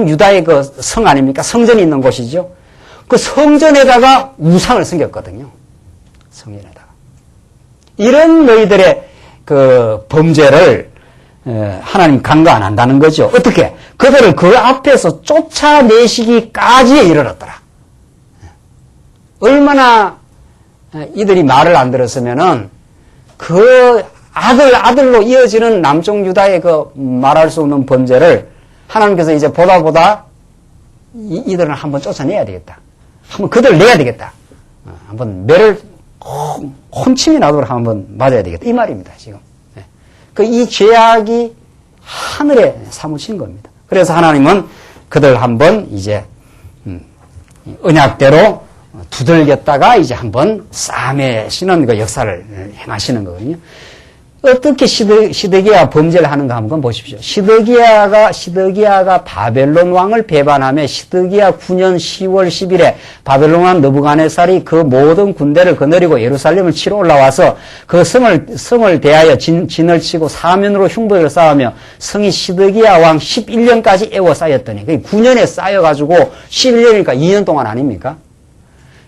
유다의 그 성 아닙니까? 성전이 있는 곳이죠. 그 성전에다가 우상을 섬겼거든요. 성전에다가. 이런 너희들의 그 범죄를 하나님 간과 안 한다는 거죠. 어떻게? 그들을 그 앞에서 쫓아내시기까지에 이르렀더라. 얼마나 이들이 말을 안 들었으면은 그 아들로 이어지는 남쪽 유다의 그 말할 수 없는 범죄를 하나님께서 이제 보다 이들은 한번 쫓아내야 되겠다. 한번 그들을 내야 되겠다. 한번 매를 혼침이 나도록 한번 맞아야 되겠다. 이 말입니다, 지금. 이 죄악이 하늘에 사무친 겁니다. 그래서 하나님은 그들 한번 이제 언약대로 두들겼다가 이제 한번 싸매시는 그 역사를 행하시는 거거든요. 어떻게 시드기야 범죄를 하는가 한번 보십시오. 시드기야가 바벨론 왕을 배반하며 시드기야 9년 10월 10일에 바벨론 왕 느부갓네살이 그 모든 군대를 거느리고 예루살렘을 치러 올라와서 그 성을 대하여 진을 치고 사면으로 흉부를 쌓으며 성이 시드기야 왕 11년까지 에워싸였더니 9년에 쌓여가지고 11년이니까 2년 동안 아닙니까?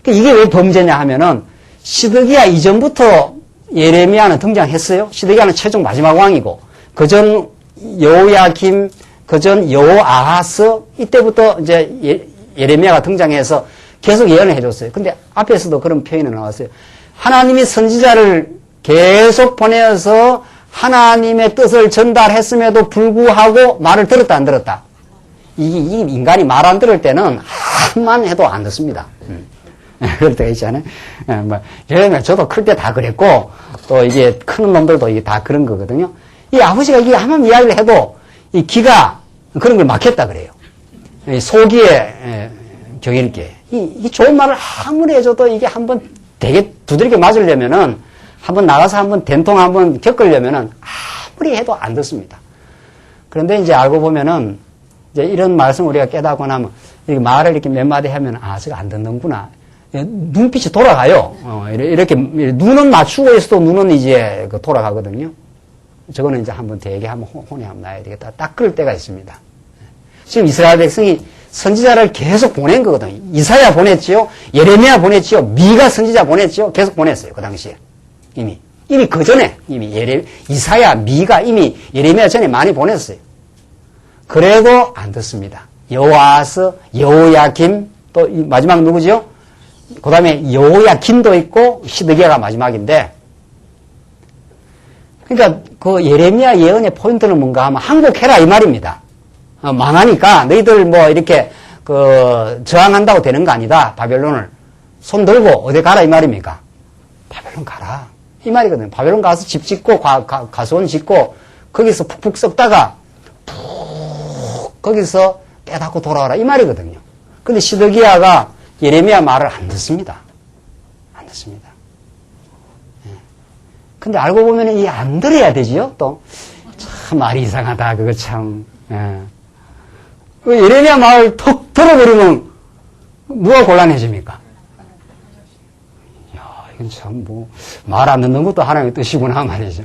이게 왜 범죄냐 하면은 시드기야 이전부터 예레미야는 등장했어요. 시드기야는 최종 마지막 왕이고 그전 여호야김, 그전 여호아하스 이때부터 이제 예레미야가 등장해서 계속 예언을 해줬어요. 근데 앞에서도 그런 표현이 나왔어요. 하나님이 선지자를 계속 보내어서 하나님의 뜻을 전달했음에도 불구하고 말을 들었다 안 들었다. 이 인간이 말 안 들을 때는 한만 해도 안 듣습니다. 그럴 때가 있잖아요. 예전에 저도 클 때 다 그랬고, 또 이제 큰 놈들도 이게 다 그런 거거든요. 이 아버지가 이게 한번 이야기를 해도, 이 기가 그런 걸 막혔다 그래요. 소기에 경일게. 이 좋은 말을 아무리 해줘도 이게 한번 되게 두드리게 맞으려면은, 한번 나가서 한번 된통 한번 겪으려면은, 아무리 해도 안 듣습니다. 그런데 이제 알고 보면은, 이제 이런 말씀 우리가 깨닫고 나면, 말을 이렇게 몇 마디 하면, 저거 안 듣는구나. 눈빛이 돌아가요. 이렇게 눈은 맞추고 있어도 눈은 이제 돌아가거든요. 저거는 이제 한번 되게 한번 혼이 한번 나야 되겠다. 딱 그럴 때가 있습니다. 지금 이스라엘 백성이 선지자를 계속 보낸 거거든요. 이사야 보냈지요. 예레미야 보냈지요. 미가 선지자 보냈지요. 계속 보냈어요. 그 당시에. 이미 그 전에 이사야, 미가 이미 예레미야 전에 많이 보냈어요. 그래도 안 듣습니다. 여호아스, 여호야김, 또 마지막 누구죠? 그 다음에 여호야긴도 있고 시드기야가 마지막인데, 그러니까 그 예레미야 예언의 포인트는 뭔가 하면 항복해라 이 말입니다. 망하니까 너희들 뭐 이렇게 저항한다고 되는 거 아니다. 바벨론을 손 들고 어디 가라 이 말입니까? 바벨론 가라 이 말이거든요. 바벨론 가서 집 짓고 가수원 짓고 거기서 푹푹 썩다가 푹 거기서 깨닫고 돌아와라 이 말이거든요. 근데 시드기야가 예레미야 말을 안 듣습니다. 안 듣습니다. 근데 알고 보면 이 안 들어야 되지요. 또 참 말이 이상하다 그거 참. 예레미야 말을 턱 들어버리면 누가 곤란해집니까? 야, 이건 참 말 안 듣는 것도 하나님의 뜻이구나 말이죠.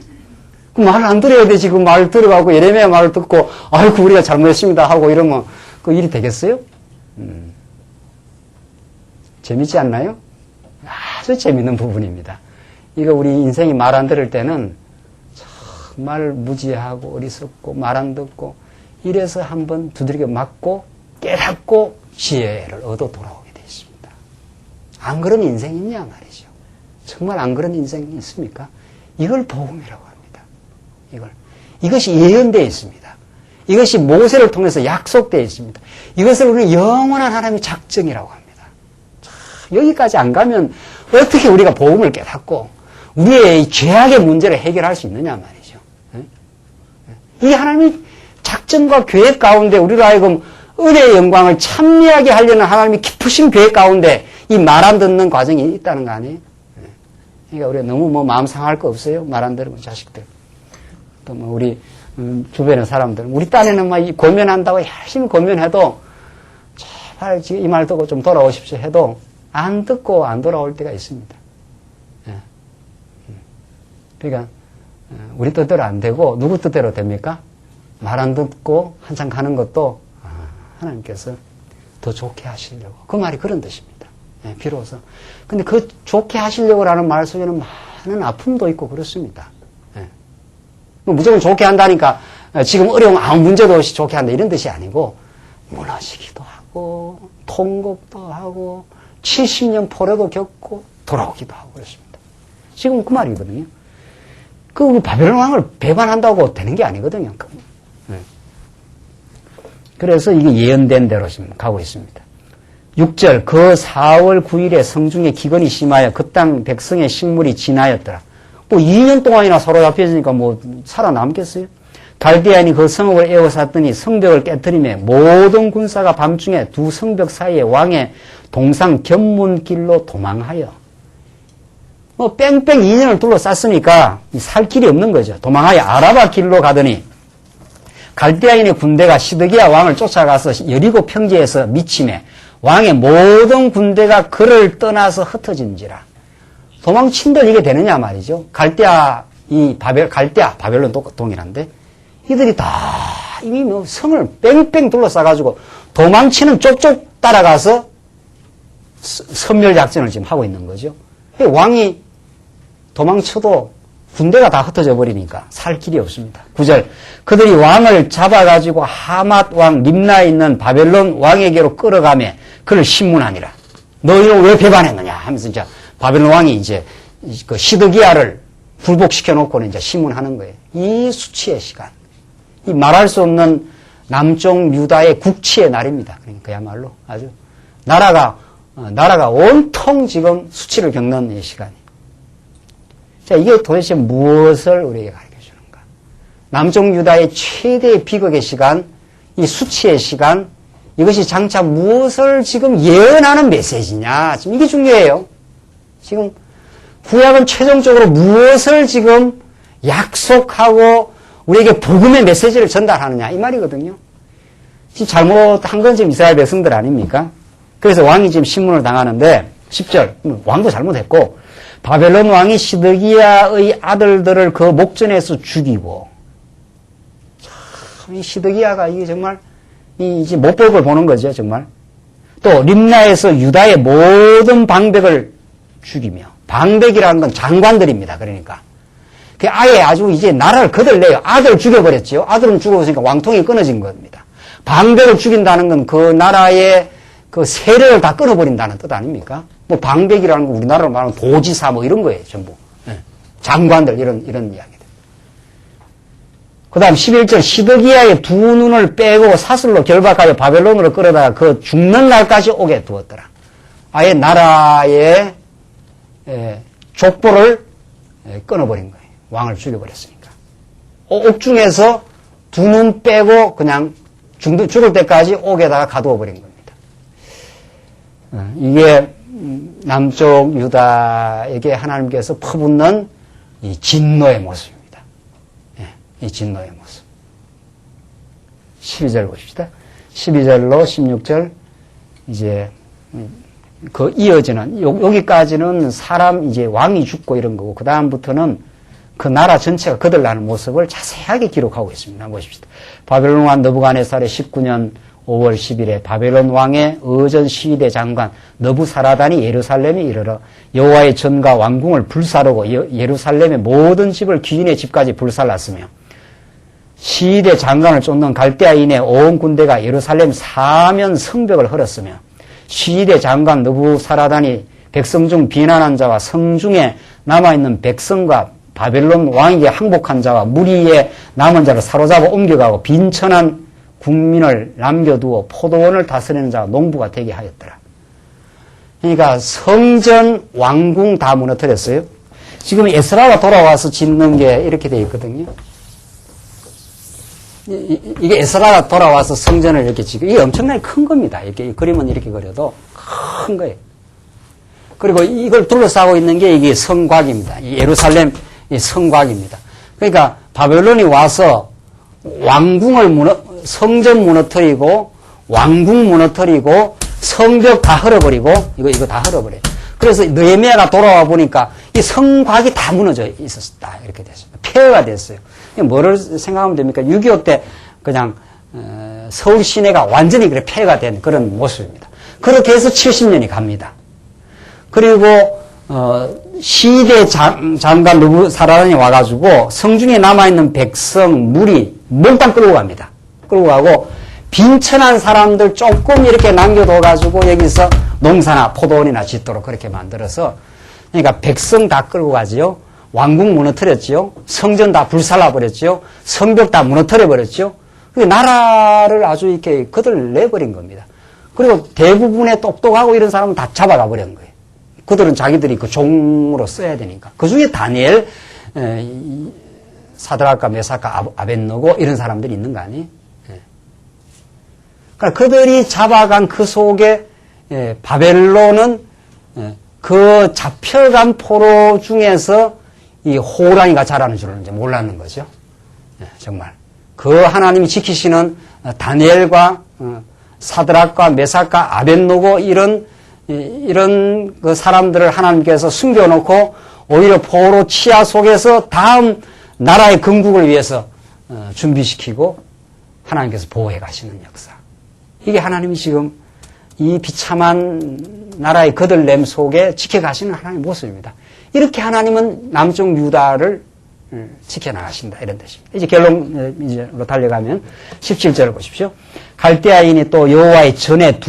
그 말을 안 들어야 되지. 그 말을 들어가고 예레미야 말을 듣고 아이고 우리가 잘못했습니다 하고 이러면 그 일이 되겠어요? 재밌지 않나요? 아주 재밌는 부분입니다. 이거 우리 인생이 말 안 들을 때는 정말 무지하고 어리석고 말 안 듣고 이래서 한번 두드리게 맞고 깨닫고 지혜를 얻어 돌아오게 되어 있습니다. 안 그런 인생이 있냐 말이죠. 정말 안 그런 인생이 있습니까? 이걸 복음이라고 합니다. 이것이 예언되어 있습니다. 이것이 모세를 통해서 약속되어 있습니다. 이것을 우리는 영원한 하나님의 작정이라고 합니다. 여기까지 안 가면 어떻게 우리가 복음을 깨닫고 우리의 죄악의 문제를 해결할 수 있느냐 말이죠. 이 하나님의 작정과 계획 가운데 우리로 하여금 은혜의 영광을 참여하게 하려는 하나님의 깊으신 계획 가운데 이 말 안 듣는 과정이 있다는 거 아니에요? 그러니까 우리가 너무 마음 상할 거 없어요? 말 안 들으면 자식들. 또 우리 주변의 사람들. 우리 딴에는 막 고면한다고 열심히 고면해도 제발 지금 이 말 듣고 좀 돌아오십시오 해도 안 듣고 안 돌아올 때가 있습니다. 그러니까 우리 뜻대로 안 되고 누구 뜻대로 됩니까? 말 안 듣고 한참 가는 것도 하나님께서 더 좋게 하시려고. 그 말이 그런 뜻입니다. 비로소. 근데 그 좋게 하시려고 라는 말 속에는 많은 아픔도 있고 그렇습니다. 무조건 좋게 한다니까 지금 어려운 아무 문제도 없이 좋게 한다 이런 뜻이 아니고 무너지기도 하고 통곡도 하고 70년 포로도 겪고 돌아오기도 하고 그렇습니다. 지금 그 말이거든요. 그 바벨론 왕을 배반한다고 되는 게 아니거든요. 그래서 이게 예언된 대로 지금 가고 있습니다. 6절 그 4월 9일에 성중에 기근이 심하여 그 땅 백성의 식물이 진하였더라. 2년 동안이나 사로잡혀있으니까 살아남겠어요? 갈대아인이 그 성읍을 에워쌌더니 성벽을 깨뜨리며 모든 군사가 밤중에 두 성벽 사이에 왕의 동상 견문길로 도망하여 뺑뺑 2년을 둘러쌌으니까 살 길이 없는 거죠. 도망하여 아라바 길로 가더니 갈대아인의 군대가 시드기야 왕을 쫓아가서 여리고 평지에서 미침해 왕의 모든 군대가 그를 떠나서 흩어진지라. 도망친들 이게 되느냐 말이죠. 바벨론 동일한데 이들이 다 이미 성을 뺑뺑 둘러싸가지고 도망치는 쪽쪽 따라가서 섬멸작전을 지금 하고 있는 거죠. 왕이 도망쳐도 군대가 다 흩어져 버리니까 살 길이 없습니다. 9절 그들이 왕을 잡아가지고 하맛 왕 림나에 있는 바벨론 왕에게로 끌어가며 그를 신문하니라. 너희는 왜 배반했느냐 하면서 이제 바벨론 왕이 이제 그 시드기야를 굴복시켜 놓고는 이제 신문하는 거예요. 이 수치의 시간, 이 말할 수 없는 남쪽 유다의 국치의 날입니다. 그러니까 그야말로 아주 나라가 온통 지금 수치를 겪는 이 시간이. 자, 이게 도대체 무엇을 우리에게 가르쳐 주는가? 남쪽 유다의 최대의 비극의 시간, 이 수치의 시간, 이것이 장차 무엇을 지금 예언하는 메시지냐? 지금 이게 중요해요. 지금 구약은 최종적으로 무엇을 지금 약속하고 우리에게 복음의 메시지를 전달하느냐? 이 말이거든요. 지금 잘못한 건 지금 이스라엘 백성들 아닙니까? 그래서 왕이 지금 신문을 당하는데 10절 왕도 잘못했고 바벨론 왕이 시드기야의 아들들을 그 목전에서 죽이고 참 이 시드기야가 이게 정말 이제 못 볼 걸 보는 거죠 정말. 또 림나에서 유다의 모든 방백을 죽이며 방백이라는 건 장관들입니다. 그러니까 아예 아주 이제 나라를 거들내요. 아들 죽여버렸죠. 아들은 죽어있으니까 왕통이 끊어진 겁니다. 방백을 죽인다는 건 그 나라의 그 세력을 다 끊어버린다는 뜻 아닙니까? 뭐 방백이라는 거 우리나라로 말하면 도지사 뭐 이런 거예요, 전부. 장관들, 이런 이야기들. 그 다음 11절, 시드기야의 두 눈을 빼고 사슬로 결박하여 바벨론으로 끌어다가 그 죽는 날까지 오게 두었더라. 아예 나라의 족보를 끊어버린 거예요. 왕을 죽여버렸으니까. 옥중에서 두 눈 빼고 그냥 죽을 때까지 옥에다가 가두어버린 겁니다. 이게 남쪽 유다에게 하나님께서 퍼붓는 이 진노의 모습입니다. 이 진노의 모습. 12절 보십시다. 12절로 16절 이제 그 이어지는 여기까지는 사람 이제 왕이 죽고 이런 거고 그 다음부터는 그 나라 전체가 거들나는 모습을 자세하게 기록하고 있습니다. 보십시다. 바벨론 왕 느부갓네살의 19년 5월 10일에 바벨론 왕의 의전 시위대 장관 느부사라단이 예루살렘에 이르러 여호와의 전과 왕궁을 불사르고 예루살렘의 모든 집을 귀인의 집까지 불살랐으며 시위대 장관을 쫓는 갈대아인의 온 군대가 예루살렘 사면 성벽을 헐었으며 시위대 장관 느부사라단이 백성 중 비난한 자와 성중에 남아있는 백성과 바벨론 왕에게 항복한 자와 무리에 남은 자를 사로잡아 옮겨가고 빈천한 국민을 남겨두어 포도원을 다스리는 자가 농부가 되게 하였더라. 그러니까 성전, 왕궁 다 무너뜨렸어요. 지금 에스라가 돌아와서 짓는 게 이렇게 되어 있거든요. 이게 에스라가 돌아와서 성전을 이렇게 짓고 이게 엄청나게 큰 겁니다. 이렇게 이 그림은 이렇게 그려도 큰 거예요. 그리고 이걸 둘러싸고 있는 게 이게 성곽입니다. 이 예루살렘 이 성곽입니다. 그러니까 바벨론이 와서 성전 무너뜨리고 왕궁 무너뜨리고 성벽 다 헐어버리고 이거 다 헐어버려요. 그래서 느헤미야가 돌아와 보니까 이 성곽이 다 무너져 있었다 이렇게 됐습니다. 폐허가 됐어요. 뭐를 생각하면 됩니까? 6.25 때 그냥 서울 시내가 완전히 그래 폐허가 된 그런 모습입니다. 그렇게 해서 70년이 갑니다. 그리고 시대 장관 느부사라단이 와가지고 성중에 남아있는 백성 무리 몽땅 끌고 갑니다. 끌고 가고 빈천한 사람들 조금 이렇게 남겨둬가지고 여기서 농사나 포도원이나 짓도록 그렇게 만들어서 그러니까 백성 다 끌고 가지요. 왕궁 무너뜨렸지요. 성전 다 불살라버렸지요. 성벽 다 무너뜨려버렸지요. 나라를 아주 이렇게 거들내버린 겁니다. 그리고 대부분의 똑똑하고 이런 사람은 다 잡아가 버린 거예요. 그들은 자기들이 그 종으로 써야 되니까. 그 중에 다니엘, 사드락과 메삭과 아벳느고 이런 사람들이 있는 거 아니에요? 그러니까 그들이 잡아간 그 속에 바벨론은 그 잡혀간 포로 중에서 이 호랑이가 자라는 줄은 이제 몰랐는 거죠. 정말. 그 하나님이 지키시는 다니엘과 사드락과 메삭과 아벳느고 이런 그 사람들을 하나님께서 숨겨놓고 오히려 포로 치하 속에서 다음 나라의 건국을 위해서 준비시키고 하나님께서 보호해 가시는 역사. 이게 하나님이 지금 이 비참한 나라의 거들냄 속에 지켜가시는 하나님의 모습입니다. 이렇게 하나님은 남쪽 유다를 지켜나가신다 이런 뜻입니다. 이제 결론으로 달려가면 17절을 보십시오. 갈대아인이 또 여호와의 전에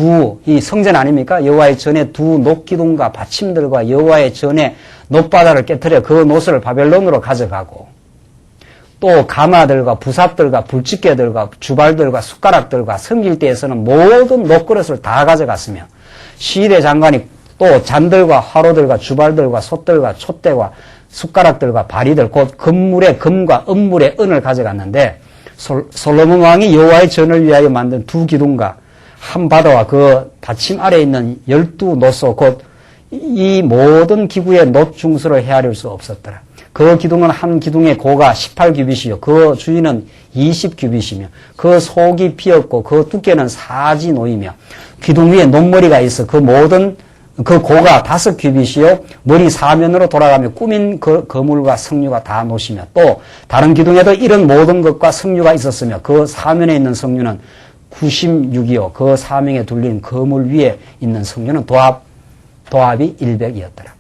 이 성전 아닙니까? 여호와의 전에 두 녹기둥과 받침들과 여호와의 전에 놋바다를 깨뜨려 그 놋을 바벨론으로 가져가고 또 가마들과 부삽들과 불집게들과 주발들과 숟가락들과 섬길 때에서는 모든 놋그릇을 다 가져갔으며 시대 장관이 또 잔들과 화로들과 주발들과 솥들과 촛대와 숟가락들과 바리들 곧 금물의 금과 은물의 은을 가져갔는데 솔로몬 왕이 여호와의 전을 위하여 만든 두 기둥과 한 바다와 그 받침 아래에 있는 12놋소 곧 이 모든 기구의 놋 중수를 헤아릴 수 없었더라. 그 기둥은 한 기둥의 고가 18규빗이요 그 주위는 20규빗이며 그 속이 비었고 그 두께는 4지 놓이며 기둥 위에 놋머리가 있어 그 고가 5규빗이요 머리 사면으로 돌아가며 꾸민 그 거물과 석류가 다 놋이며 또 다른 기둥에도 이런 모든 것과 석류가 있었으며 그 사면에 있는 석류는 96이요 그 사명에 둘린 거물 위에 있는 석류는 도합이 100이었더라.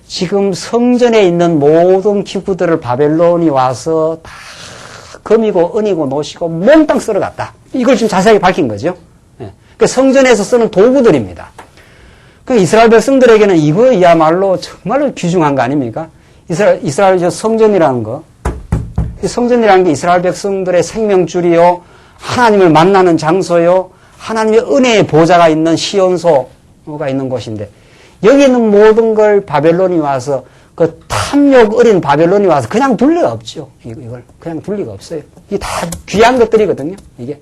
지금 성전에 있는 모든 기구들을 바벨론이 와서 다 금이고 은이고 노시고 몽땅 쓸어갔다. 이걸 지금 자세하게 밝힌 거죠. 예. 그 성전에서 쓰는 도구들입니다. 그 이스라엘 백성들에게는 이거야말로 정말 귀중한 거 아닙니까? 이스라엘 성전이라는 거. 이 성전이라는 게 이스라엘 백성들의 생명줄이요, 하나님을 만나는 장소요, 하나님의 은혜의 보좌가 있는 시온소가 있는 곳인데, 여기 있는 모든 걸 바벨론이 와서, 그 탐욕 어린 바벨론이 와서 그냥 둘 리가 없죠. 이걸 그냥 둘 리가 없어요. 이게 다 귀한 것들이거든요. 이게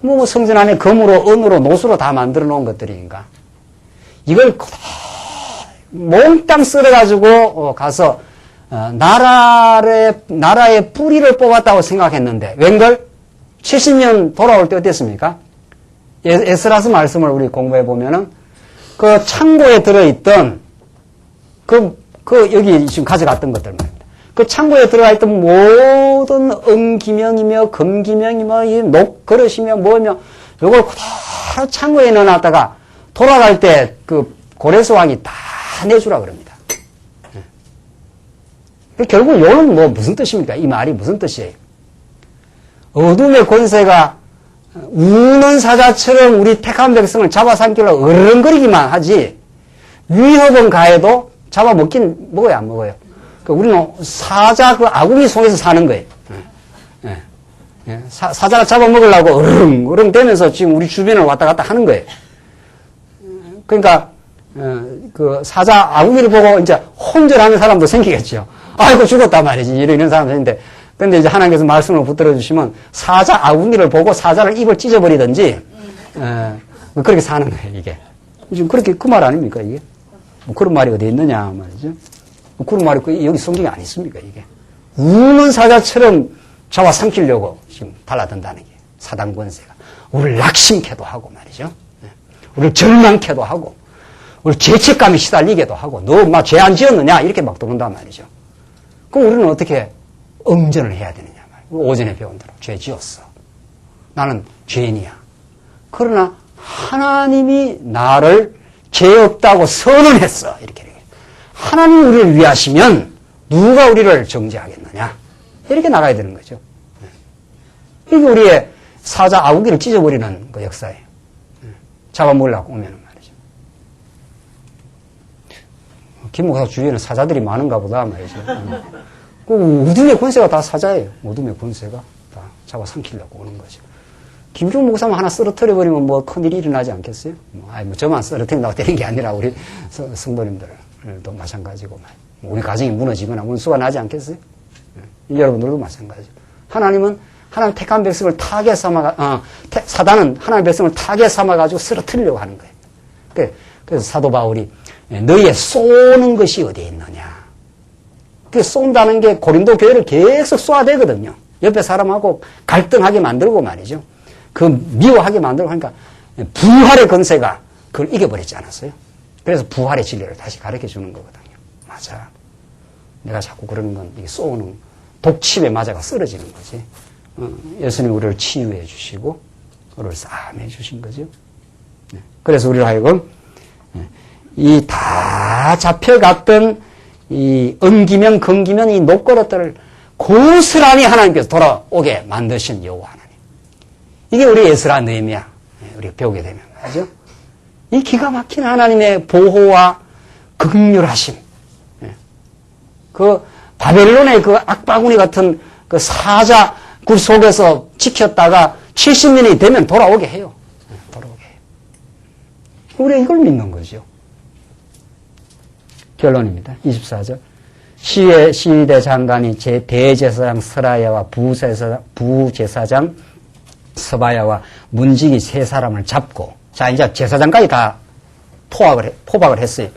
뭐 성전 안에 금으로, 은으로, 노수로 다 만들어 놓은 것들이니까. 이걸 몽땅 쓸어가지고 가서 나라의 뿌리를 뽑았다고 생각했는데 웬걸? 70년 돌아올 때 어땠습니까? 에스라스 말씀을 우리 공부해 보면은 그 창고에 들어있던 여기 지금 가져갔던 것들 말입니다. 그 창고에 들어가 있던 모든 은기명이며 금기명이며 이 녹그릇이며 뭐며 요걸 그대로 창고에 넣어놨다가 돌아갈 때 그 고레스 왕이 다 내주라 그럽니다. 결국 요는 뭐 무슨 뜻입니까? 이 말이 무슨 뜻이에요? 어둠의 권세가 우는 사자처럼 우리 택한 백성을 잡아삼키려고 으르렁거리기만 하지 위협은 가해도 잡아먹긴 먹어요, 안 먹어요? 우리는 사자 그 아궁이 속에서 사는 거예요. 사자를 잡아먹으려고 으르렁 대면서 지금 우리 주변을 왔다 갔다 하는 거예요. 그러니까 그 사자 아궁이를 보고 이제 혼절하는 사람도 생기겠죠. 아이고 죽었단 말이지 이런 사람도 있는데, 근데 이제 하나님께서 말씀을 붙들어 주시면 사자 아궁이를 보고 사자를 입을 찢어버리든지 그렇게 사는 거예요. 이게 지금 그렇게 그 말 아닙니까 이게? 뭐 그런 말이 어디 있느냐 말이죠. 뭐 그런 말이 여기 성경에 안 있습니까 이게? 우는 사자처럼 잡아삼키려고 지금 달라든다는 게 사단 권세가 우리를 낙심케도 하고 말이죠. 우리를 절망케도 하고 우리 죄책감이 시달리게도 하고 너 막 죄 안 지었느냐 이렇게 막 들어온단 말이죠. 그럼 우리는 어떻게 엄전을 해야 되느냐 말이에요. 오전에 배운 대로 죄 지었어. 나는 죄인이야. 그러나 하나님이 나를 죄 없다고 선언했어. 이렇게. 하나님이 우리를 위하시면 누가 우리를 정죄하겠느냐. 이렇게 나가야 되는 거죠. 이게 우리의 사자 아우기를 찢어버리는 그 역사예요. 잡아먹으려고 오면 말이죠. 김 목사 주위에는 사자들이 많은가 보다 말이죠. 그 어둠의 권세가 다 사자예요. 어둠의 권세가 다 잡아삼키려고 오는 거죠. 김종 목사만 하나 쓰러뜨려버리면 뭐 큰일이 일어나지 않겠어요? 뭐 저만 쓰러뜨린다고 되는 게 아니라 우리 성도님들도 마찬가지고 우리 가정이 무너지거나 문수가 나지 않겠어요? 여러분들도 마찬가지죠. 하나님은 하나님 택한 백성을 타겟 사단은 하나님의 백성을 타겟 삼아가지고 쓰러뜨리려고 하는 거예요. 그래서 사도 바울이 너희의 쏘는 것이 어디에 있느냐. 그 쏜다는 게 고린도 교회를 계속 쏘아대거든요. 옆에 사람하고 갈등하게 만들고 말이죠. 그 미워하게 만들고 하니까 부활의 권세가 그걸 이겨버리지 않았어요. 그래서 부활의 진리를 다시 가르쳐 주는 거거든요. 맞아. 내가 자꾸 그러는 건 이게 쏘는 독침에 맞아가 쓰러지는 거지. 예수님이 우리를 치유해 주시고 우리를 싸매해 주신 거죠. 그래서 우리를 하여금 이 다 잡혀갔던 이 은기면 금기면 이 녹그릇들을 고스란히 하나님께서 돌아오게 만드신 여호와 하나님. 이게 우리 에스라 느헤미야 우리가 배우게 되면 말이죠. 이 기가 막힌 하나님의 보호와 긍휼하심. 그 바벨론의 그 악바구니 같은 그 사자 굴 속에서 지켰다가 70년이 되면 돌아오게 해요. 돌아오게 해요. 우리가 이걸 믿는 거죠. 결론입니다. 24절. 시위대 장관이 대제사장 스라야와 부제사장 서바야와 문지기 세 사람을 잡고, 자, 이제 제사장까지 다 포박을 했어요.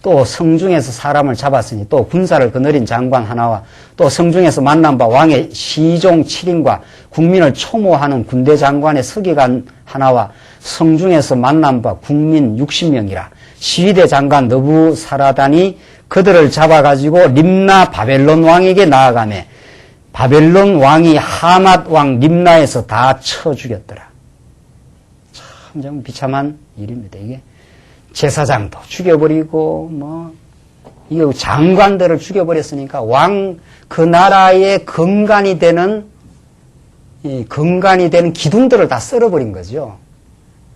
또 성중에서 사람을 잡았으니 또 군사를 거느린 장관 하나와 또 성중에서 만난 바 왕의 시종 7인과 국민을 초모하는 군대 장관의 서기관 하나와 성중에서 만난 바 국민 60명이라 시위대 장관 느부사라단이 그들을 잡아가지고 림나 바벨론 왕에게 나아가매 바벨론 왕이 하맛 왕 림나에서 다 쳐 죽였더라. 참 비참한 일입니다. 이게 제사장도 죽여버리고 이거 장관들을 죽여버렸으니까 왕 그 나라의 근간이 되는 이 근간이 되는 기둥들을 다 썰어버린 거죠.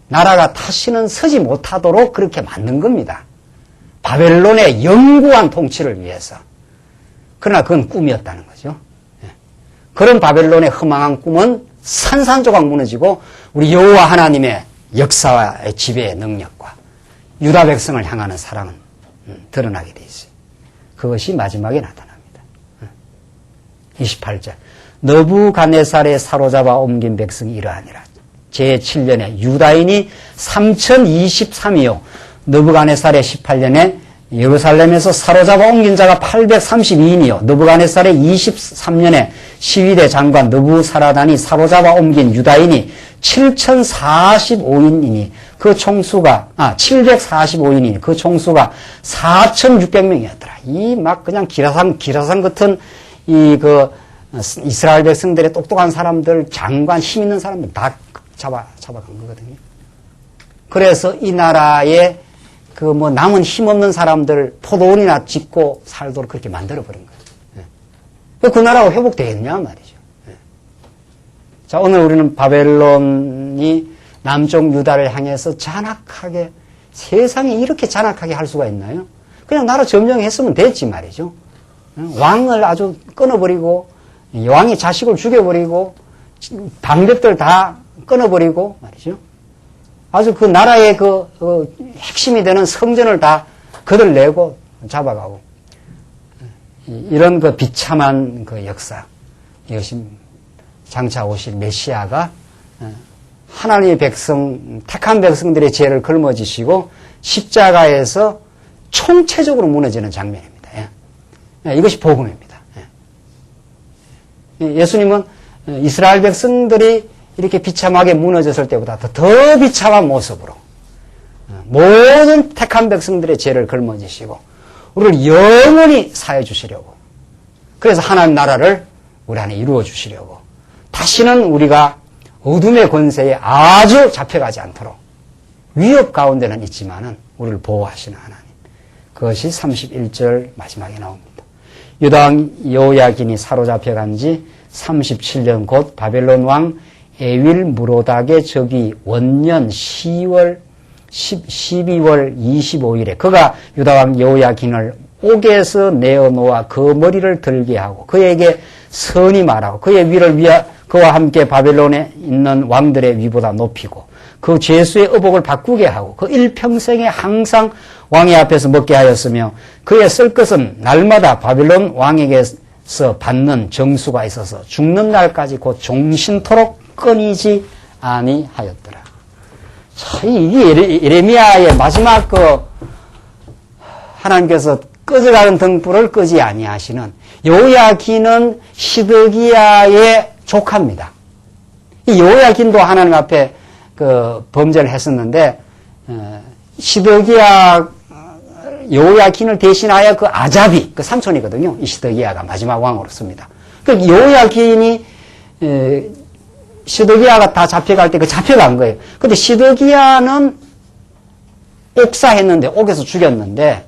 나라가 다시는 서지 못하도록 그렇게 만든 겁니다. 바벨론의 영구한 통치를 위해서. 그러나 그건 꿈이었다는 거죠. 그런 바벨론의 허망한 꿈은 산산조각 무너지고 우리 여호와 하나님의 역사와 지배의 능력과 유다 백성을 향하는 사랑은 드러나게 돼 있어요. 그것이 마지막에 나타납니다. 28절 너부갓네살에 사로잡아 옮긴 백성이 이러하니라. 제7년에 유다인이 3023이요 너부갓네살의 18년에 예루살렘에서 사로잡아 옮긴 자가 832인이요 너부갓네살의 23년에 12대 장관 느부사라단이 사로잡아 옮긴 유다인이 7045인이니 그 총수가 745인이니 그 총수가 4600명이었더라. 이 막 그냥 기라상 같은 이 그 이스라엘 백성들의 똑똑한 사람들, 장관, 힘 있는 사람들 다 잡아간 거거든요. 그래서 이 나라에 그 뭐 남은 힘 없는 사람들 포도원이나 짓고 살도록 그렇게 만들어버린 거예요. 그 나라가 회복되겠냐 말이죠. 자, 오늘 우리는 바벨론이 남쪽 유다를 향해서 잔악하게, 세상이 이렇게 잔악하게 할 수가 있나요? 그냥 나라 점령했으면 됐지 말이죠. 왕을 아주 끊어버리고, 왕의 자식을 죽여버리고, 방백들 다 끊어버리고 말이죠. 아주 그 나라의 그 핵심이 되는 성전을 다 거들내고 잡아가고. 이런 그 비참한 그 역사, 이것이 장차 오실 메시아가 하나님의 백성, 택한 백성들의 죄를 걸머지시고 십자가에서 총체적으로 무너지는 장면입니다. 이것이 복음입니다. 예수님은 이스라엘 백성들이 이렇게 비참하게 무너졌을 때보다 더 비참한 모습으로 모든 택한 백성들의 죄를 걸머지시고 우리를 영원히 사해 주시려고, 그래서 하나님 나라를 우리 안에 이루어 주시려고, 다시는 우리가 어둠의 권세에 아주 잡혀가지 않도록 위협 가운데는 있지만은 우리를 보호하시는 하나님. 그것이 31절 마지막에 나옵니다. 유다왕 여호야긴이 사로잡혀간 지 37년 곧 바벨론 왕 에윌무로닥의 적이 원년 12월 25일에 그가 유다왕 여호야긴을 옥에서 내어놓아 그 머리를 들게 하고 그에게 선이 말하고 그의 위를 그와 함께 바벨론에 있는 왕들의 위보다 높이고 그 죄수의 의복을 바꾸게 하고 그 일평생에 항상 왕의 앞에서 먹게 하였으며 그의 쓸 것은 날마다 바벨론 왕에게서 받는 정수가 있어서 죽는 날까지 곧 종신토록 끊이지 아니하였더라. 자, 이게 예레미야의 마지막 하나님께서 꺼져가는 등불을 끄지 아니하시는, 여호야긴은 시드기야의 조카입니다. 이 여호야긴도 하나님 앞에 범죄를 했었는데, 여호야긴을 대신하여 그 아잡이, 그 삼촌이거든요. 이 시드기야가 마지막 왕으로 씁니다. 그 여호야긴이, 시드기야가 다 잡혀갈 때 잡혀간 거예요. 근데 시드기야는 옥사했는데, 옥에서 죽였는데,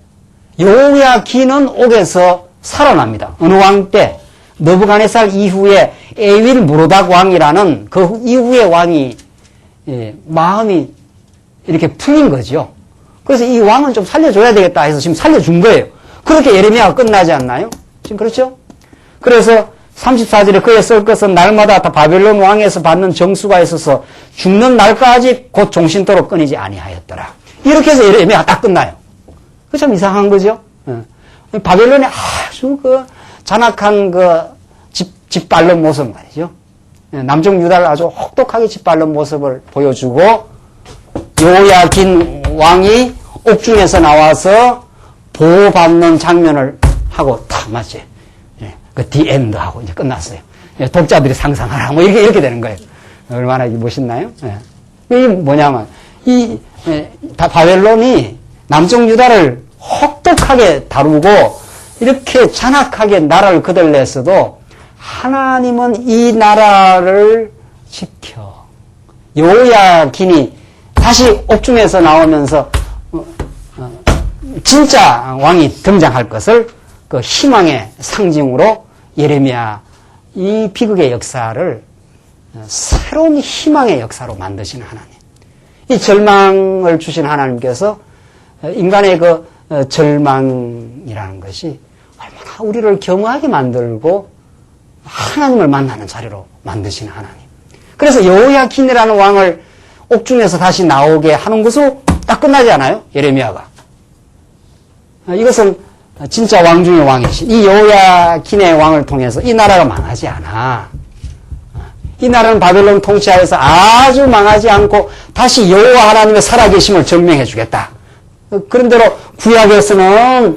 여호야긴은 옥에서 살아납니다. 어느 왕 때, 느부갓네살 이후에 에윌무로닥 왕이라는 그 이후의 왕이, 마음이 이렇게 풀린 거죠. 그래서 이 왕은 좀 살려줘야 되겠다 해서 지금 살려준 거예요. 그렇게 예레미야가 끝나지 않나요? 지금 그렇죠? 그래서 34절에 그의 쓸 것은 날마다 다 바벨론 왕에서 받는 정수가 있어서 죽는 날까지 곧 종신토록 끊이지 아니하였더라. 이렇게 해서 예레미야가 딱 끝나요. 그 참 이상한 거죠. 바벨론의 아주 잔악한 짓밟는 모습 말이죠. 남쪽 유다를 아주 혹독하게 짓밟는 모습을 보여주고 여호야긴 왕이 옥중에서 나와서 보호받는 장면을 하고 딱 맞지. 그 디엔드 하고 이제 끝났어요. 독자들이 상상하라 뭐 이렇게 되는 거예요. 얼마나 멋있나요? 이게 뭐냐면 바벨론이 남쪽 유다를 혹독하게 다루고 이렇게 잔악하게 나라를 거들냈어도 하나님은 이 나라를 지켜. 여호야긴이 다시 옥중에서 나오면서 진짜 왕이 등장할 것을 그 희망의 상징으로 예레미야 이 비극의 역사를 새로운 희망의 역사로 만드신 하나님. 이 절망을 주신 하나님께서 인간의 그 절망이라는 것이 얼마나 우리를 겸허하게 만들고 하나님을 만나는 자리로 만드신 하나님. 그래서 여호야긴이라는 왕을 옥중에서 다시 나오게 하는 것으로 딱 끝나지 않아요? 예레미야가. 이것은 진짜 왕 중의 왕이신 이 여호야긴의 왕을 통해서 이 나라가 망하지 않아. 이 나라는 바벨론 통치하에서 아주 망하지 않고 다시 여호와 하나님의 살아계심을 증명해 주겠다. 그런대로 구약에서는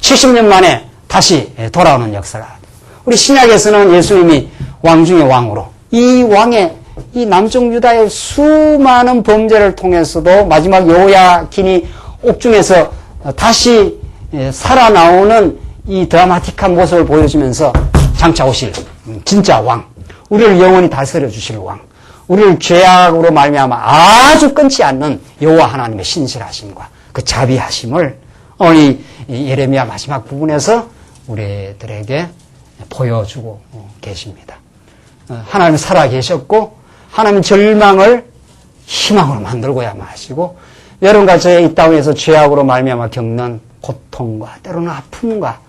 70년 만에 다시 돌아오는 역사가, 우리 신약에서는 예수님이 왕 중의 왕으로 이 왕의 이 남쪽 유다의 수많은 범죄를 통해서도 마지막 여호야긴이 옥중에서 다시 살아나오는 이 드라마틱한 모습을 보여주면서 장차 오실 진짜 왕, 우리를 영원히 다스려 주실 왕, 우리를 죄악으로 말미암아 아주 끊지 않는 여호와 하나님의 신실하심과 그 자비하심을 오늘 예레미야 마지막 부분에서 우리들에게 보여주고 계십니다. 하나님 살아 계셨고 하나님 절망을 희망으로 만들고야만 하시고 여러분과 저의 이 땅에서 죄악으로 말미암아 겪는 고통과 때로는 아픔과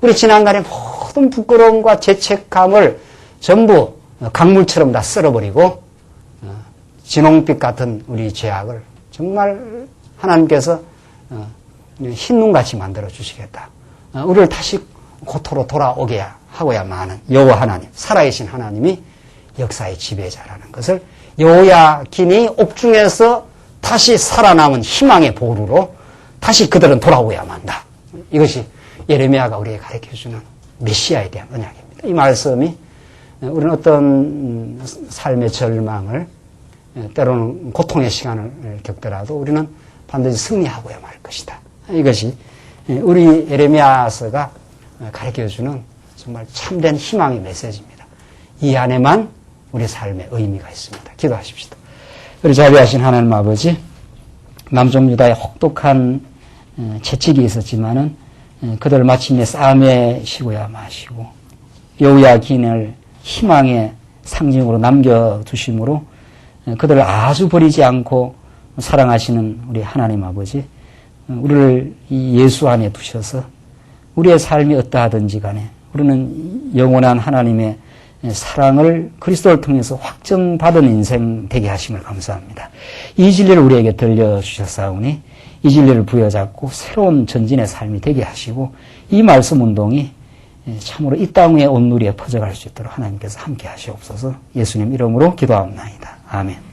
우리 지난날의 모든 부끄러움과 죄책감을 전부 강물처럼 다 쓸어버리고 진홍빛 같은 우리 죄악을 정말 하나님께서 흰눈같이 만들어 주시겠다. 우리를 다시 고토로 돌아오게 하고야만 하는 여호와 하나님, 살아계신 하나님이 역사의 지배자라는 것을 여호야긴이 옥중에서 다시 살아남은 희망의 보루로 다시 그들은 돌아오야만 한다. 이것이 예레미야가 우리에게 가르쳐주는 메시아에 대한 언약입니다. 이 말씀이 우리는 어떤 삶의 절망을 때로는 고통의 시간을 겪더라도 우리는 반드시 승리하고야 말 것이다. 이것이 우리 예레미야서가 가르쳐주는 정말 참된 희망의 메시지입니다. 이 안에만 우리 삶의 의미가 있습니다. 기도하십시다. 우리 자비하신 하나님 아버지, 남쪽 유다에 혹독한 채찍이 있었지만은 그들 마침내 싸움에 쉬고야 마시고 여호야긴을 희망의 상징으로 남겨두심으로 그들을 아주 버리지 않고 사랑하시는 우리 하나님 아버지, 우리를 이 예수 안에 두셔서 우리의 삶이 어떠하든지 간에 우리는 영원한 하나님의 사랑을 그리스도를 통해서 확정받은 인생 되게 하심을 감사합니다. 이 진리를 우리에게 들려주셨사오니 이 진리를 부여잡고 새로운 전진의 삶이 되게 하시고 이 말씀 운동이 참으로 이 땅 위에 온누리에 퍼져갈 수 있도록 하나님께서 함께 하시옵소서. 예수님 이름으로 기도하옵나이다. 아멘.